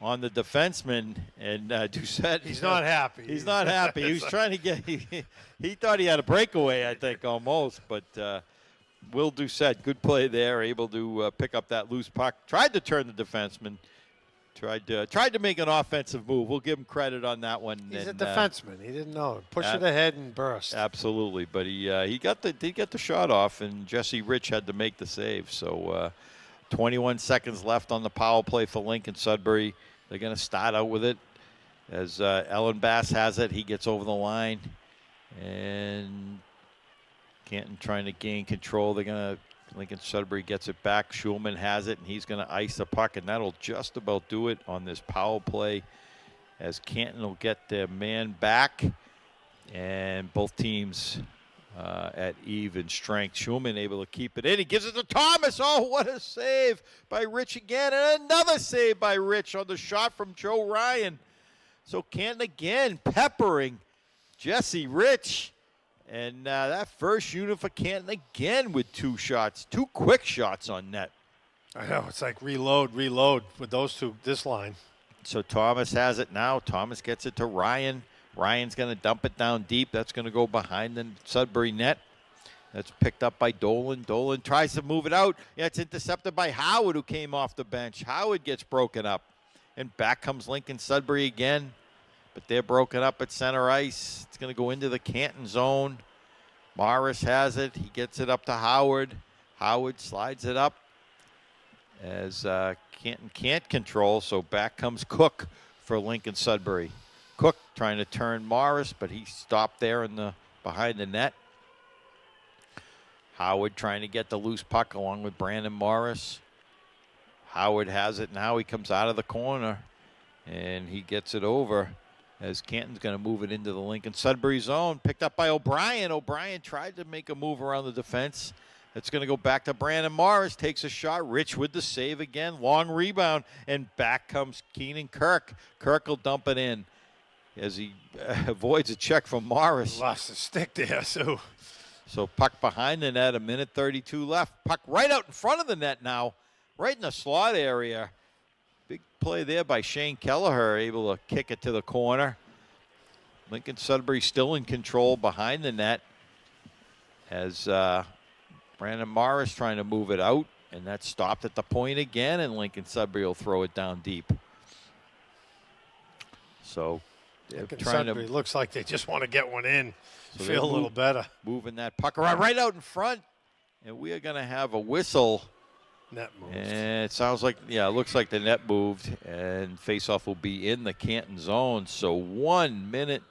on the defenseman, and Doucette. He's not happy. He's not happy. He was trying to get. He thought he had a breakaway, I think, almost. But Will Doucette, good play there, able to pick up that loose puck. Tried to turn the defenseman. Tried to make an offensive move. We'll give him credit on that one. He's a defenseman. He didn't know. Push it ahead and burst. Absolutely, but he did get the shot off, and Jesse Rich had to make the save. So 21 seconds left on the power play for Lincoln-Sudbury. They're going to start out with it as Ellen Bass has it. He gets over the line, and Canton trying to gain control. Lincoln-Sudbury gets it back. Schulman has it, and he's going to ice the puck, and that'll just about do it on this power play as Canton will get their man back, and both teams at even strength. Schulman able to keep it in. He gives it to Thomas. Oh, what a save by Rich again, and another save by Rich on the shot from Joe Ryan. So Canton again peppering Jesse Rich. And that first unit for Canton again with 2 shots, 2 quick shots on net. I know. It's like reload with those two, this line. So Thomas has it now. Thomas gets it to Ryan. Ryan's going to dump it down deep. That's going to go behind the Sudbury net. That's picked up by Dolan. Dolan tries to move it out. Yeah, it's intercepted by Howard, who came off the bench. Howard gets broken up. And back comes Lincoln-Sudbury again. But they're broken up at center ice. It's going to go into the Canton zone. Morris has it. He gets it up to Howard. Howard slides it up as Canton can't control. So back comes Cook for Lincoln-Sudbury. Cook trying to turn Morris, but he stopped there behind the net. Howard trying to get the loose puck along with Brandon Morris. Howard has it now. He comes out of the corner, and he gets it over as Canton's going to move it into the Lincoln-Sudbury zone. Picked up by O'Brien. O'Brien tried to make a move around the defense. It's going to go back to Brandon Morris. Takes a shot. Rich with the save again. Long rebound. And back comes Keenan Kirk. Kirk will dump it in as he avoids a check from Morris. Lost the stick there, so. So puck behind the net, 1:32 left. Puck right out in front of the net now, right in the slot area. Big play there by Shane Kelleher, able to kick it to the corner. Lincoln-Sudbury still in control behind the net as Brandon Morris trying to move it out, and that stopped at the point again, and Lincoln-Sudbury will throw it down deep. So Lincoln-Sudbury looks like they just want to get one in. So feel a little better. Moving that puck around right out in front, and we are going to have a whistle. Net moved. And it sounds like, yeah, it looks like the net moved, and faceoff will be in the Canton zone. So 1 minute,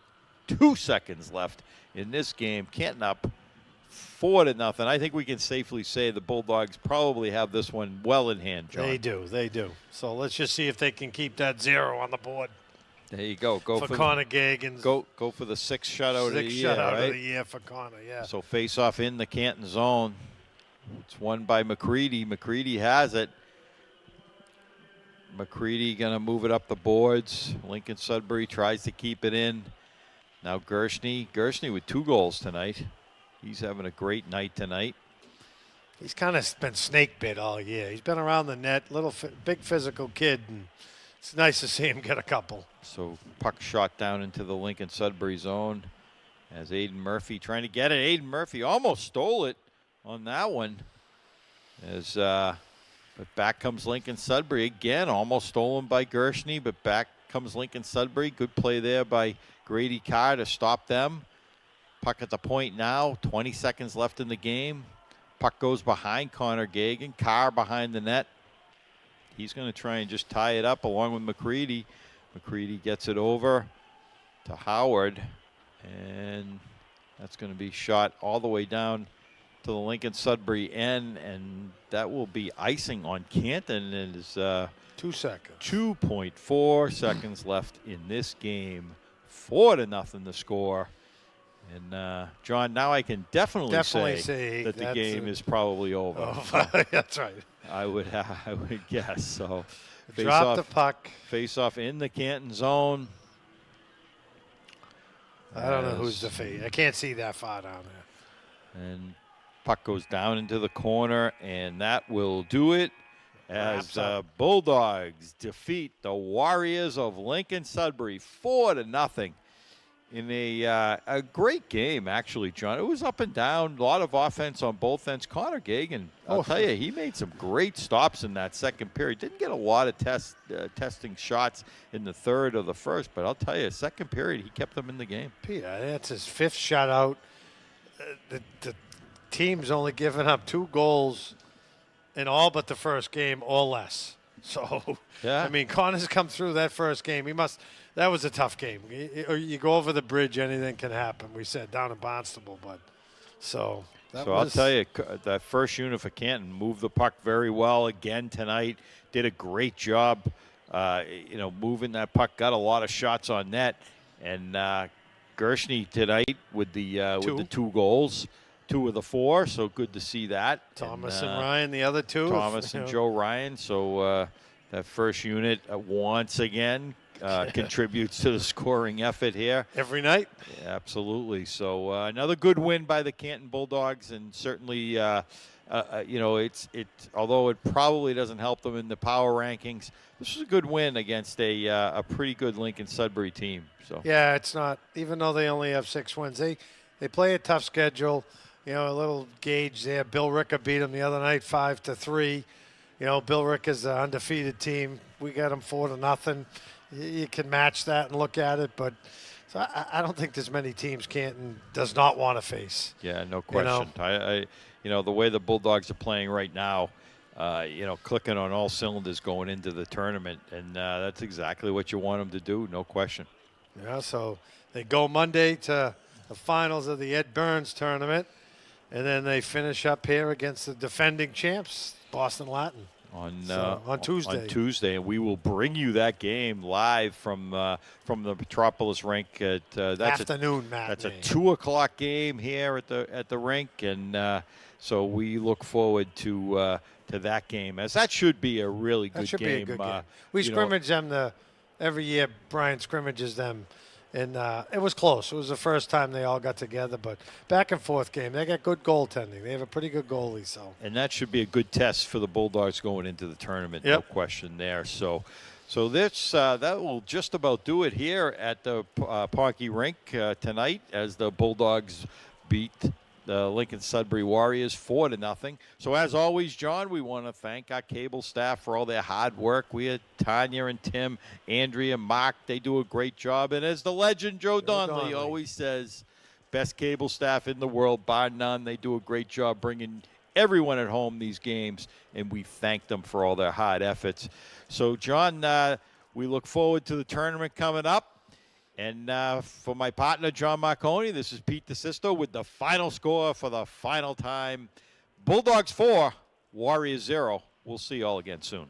2 seconds left in this game. Canton up 4-0. I think we can safely say the Bulldogs probably have this one well in hand, John. They do. So let's just see if they can keep that 0 on the board. There you go. Go for Connor Gagan. Go for the 6th shutout of the year. 6th shutout right? of the year for Connor, yeah. So face-off in the Canton zone. It's won by McCready. McCready has it. McCready going to move it up the boards. Lincoln-Sudbury tries to keep it in. Now Gershny. Gershny with 2 goals tonight. He's having a great night tonight. He's kind of been snake bit all year. He's been around the net, big physical kid, and it's nice to see him get a couple. So puck shot down into the Lincoln-Sudbury zone as Aiden Murphy trying to get it. Aiden Murphy almost stole it on that one. But back comes Lincoln-Sudbury again, almost stolen by Gershny, but back comes Lincoln-Sudbury. Good play there by Grady Carr to stop them. Puck at the point now, 20 seconds left in the game. Puck goes behind Connor Gagan. Carr behind the net. He's going to try and just tie it up along with McCready. McCready gets it over to Howard, and that's going to be shot all the way down to the Lincoln-Sudbury end, and that will be icing on Canton. And is 2 seconds. 2.4 seconds left in this game. 4-0 the score. And John, now I can definitely say that the game is probably over. Oh, that's right. I would guess so. Drop the puck. Face off in the Canton zone. I don't know who's the fate. I can't see that far down there. And puck goes down into the corner, and that will do it as Bulldogs defeat the Warriors of Lincoln-Sudbury 4-0 in a great game, actually, John. It was up and down, a lot of offense on both ends. Connor Gagan, I'll tell you, he made some great stops in that second period. Didn't get a lot of testing shots in the third or the first, but I'll tell you, second period, he kept them in the game. Peter, that's his 5th shutout. The team's only given up 2 goals in all but the first game or less. So, yeah. I mean, Connor's come through that first game. That was a tough game. You go over the bridge, anything can happen. We said down in Barnstable, but I'll tell you, that first unit for Canton moved the puck very well again tonight. Did a great job, moving that puck. Got a lot of shots on net, and Gershny tonight with the 2 goals. 2 of the 4, so good to see that. Thomas and Ryan, the other 2. Thomas and Joe Ryan. So that first unit once again contributes to the scoring effort here. Every night? Yeah, absolutely. So another good win by the Canton Bulldogs, and certainly, although it probably doesn't help them in the power rankings, this is a good win against a pretty good Lincoln-Sudbury team. So yeah, it's not, even though they only have 6 wins, they play a tough schedule. A little gauge there. Bill Ricker beat them the other night 5-3. Bill Ricker's an undefeated team. We got them 4-0. You can match that and look at it, but so I don't think there's many teams Canton does not want to face. Yeah, no question. The way the Bulldogs are playing right now, clicking on all cylinders going into the tournament, and that's exactly what you want them to do, no question. Yeah, so they go Monday to the finals of the Ed Burns tournament, and then they finish up here against the defending champs, Boston Latin. on Tuesday. On Tuesday, and we will bring you that game live from the Metropolis rink at that's afternoon That's matinee. a 2:00 game here at the rink, and so we look forward to that game, as that should be a really good game. That should be a good game. We scrimmage them every year. Brian scrimmages them. And it was close. It was the first time they all got together, but back and forth game. They got good goaltending. They have a pretty good goalie. And that should be a good test for the Bulldogs going into the tournament. No question there. So this that will just about do it here at the Ponky Rink tonight, as the Bulldogs beat the Lincoln-Sudbury Warriors 4-0. So as always, John, we want to thank our cable staff for all their hard work. We had Tanya and Tim, Andrea, Mark. They do a great job. And as the legend Joe Donnelly always says, best cable staff in the world, bar none. They do a great job bringing everyone at home these games, and we thank them for all their hard efforts. So, John, we look forward to the tournament coming up. And for my partner, John Marconi, this is Pete DeSisto with the final score for the final time. Bulldogs 4, Warriors 0. We'll see you all again soon.